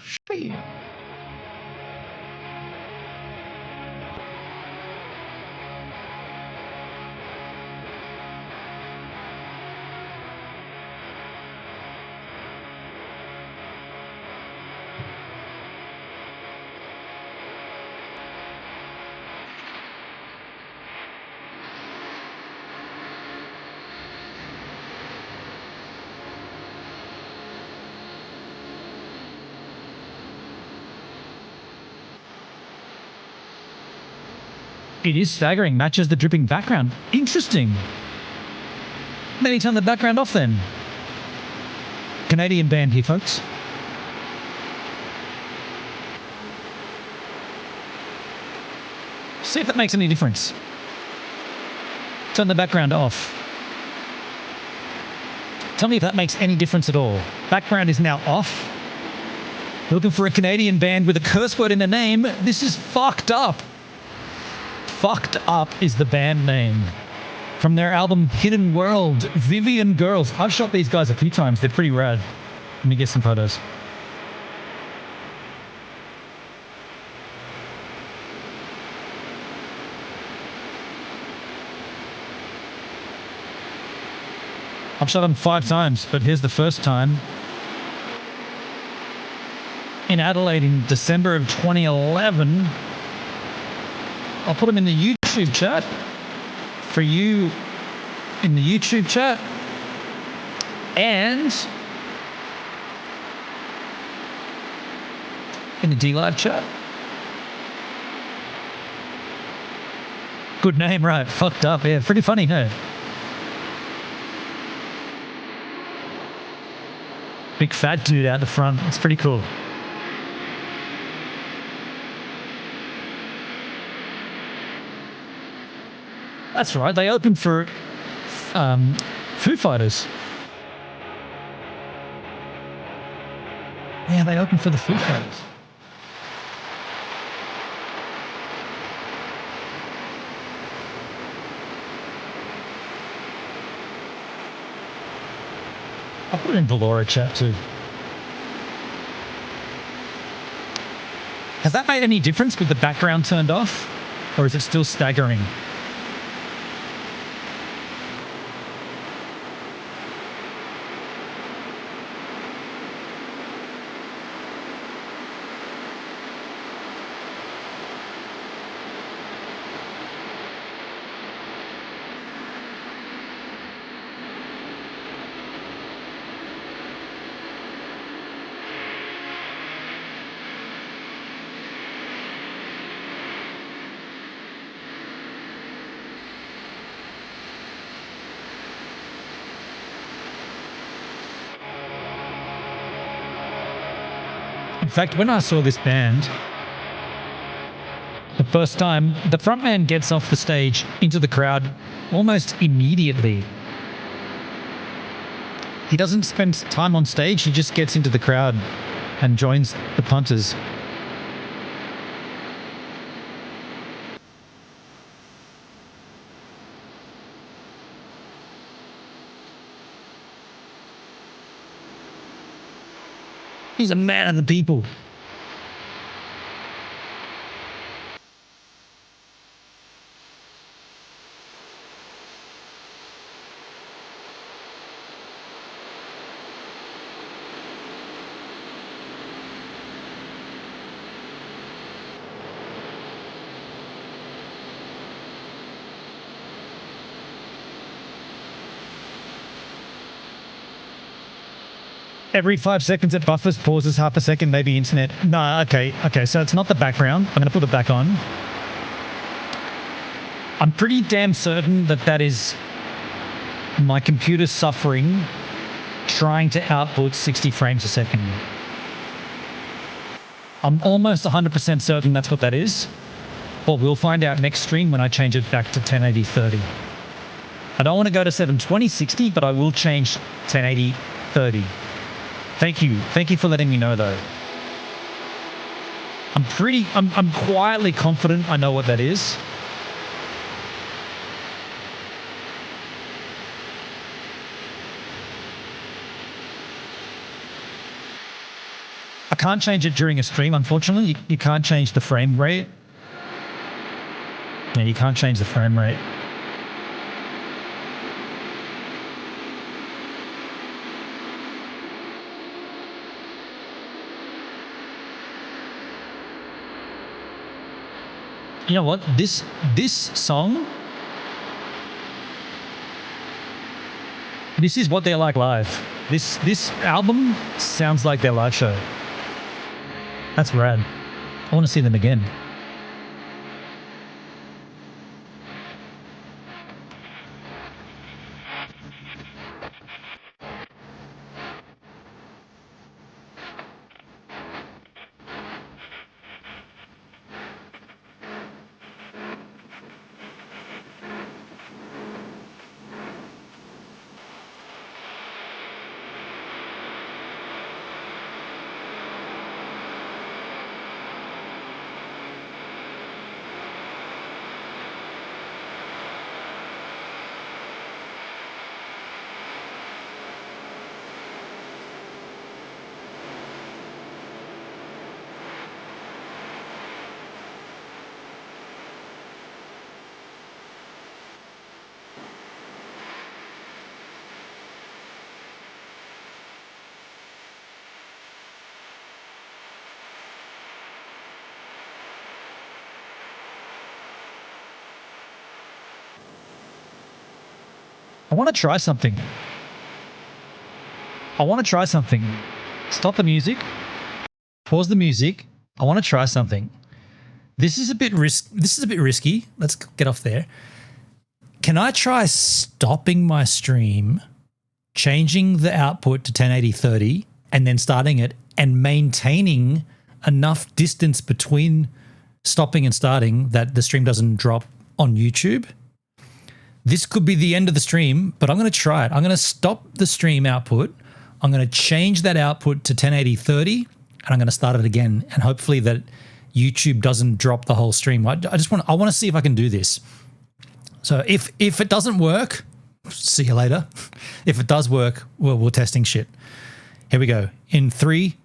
It is staggering. Matches the dripping background. Interesting. Maybe turn the background off then. Canadian band here, folks. See if that makes any difference. Turn the background off. Tell me if that makes any difference at all. Background is now off. Looking for a Canadian band with a curse word in the name. This is fucked up. Fucked Up is the band name. From their album Hidden World, Vivian Girls. I've shot these guys a few times. They're pretty rad. Let me get some photos. I've shot them 5 times, but here's the first time. In Adelaide in December of 2011. I'll put them in the YouTube chat for you in the YouTube chat. And in the D-Live chat. Good name, right? Fucked Up. Yeah, pretty funny, no? Big fat dude out the front. It's pretty cool. That's right. They opened for Foo Fighters. Yeah, they opened for the Foo Fighters. I'll put it in the Laura chat too. Has that made any difference with the background turned off? Or is it still staggering? In fact, when I saw this band, the first time, the frontman gets off the stage into the crowd almost immediately. He doesn't spend time on stage, he just gets into the crowd and joins the punters. He's a man of the people. Every 5 seconds it buffers, pauses half a second, maybe internet. No, okay, so it's not the background. I'm gonna put it back on. I'm pretty damn certain that that is my computer suffering, trying to output 60 frames a second. I'm almost 100% certain that's what that is. But we'll find out next stream when I change it back to 1080-30. I don't want to go to 720-60, but I will change 1080-30. Thank you for letting me know though. I'm quietly confident I know what that is. I can't change it during a stream, unfortunately. You can't change the frame rate. Yeah, you can't change the frame rate. You know what? This song, this is what they're like live. This album sounds like their live show. That's rad. I want to see them again. want to try something. Stop the music. Pause the music. I want to try something. This is a bit risky. Let's get off there. Can I try stopping my stream, changing the output to 1080/30, and then starting it and maintaining enough distance between stopping and starting that the stream doesn't drop on YouTube? This could be the end of the stream, but I'm going to try it. I'm going to stop the stream output. I'm going to change that output to 1080/30, and I'm going to start it again. And hopefully that YouTube doesn't drop the whole stream. I want to see if I can do this. So if it doesn't work, see you later. If it does work, we're testing shit. Here we go. In 3,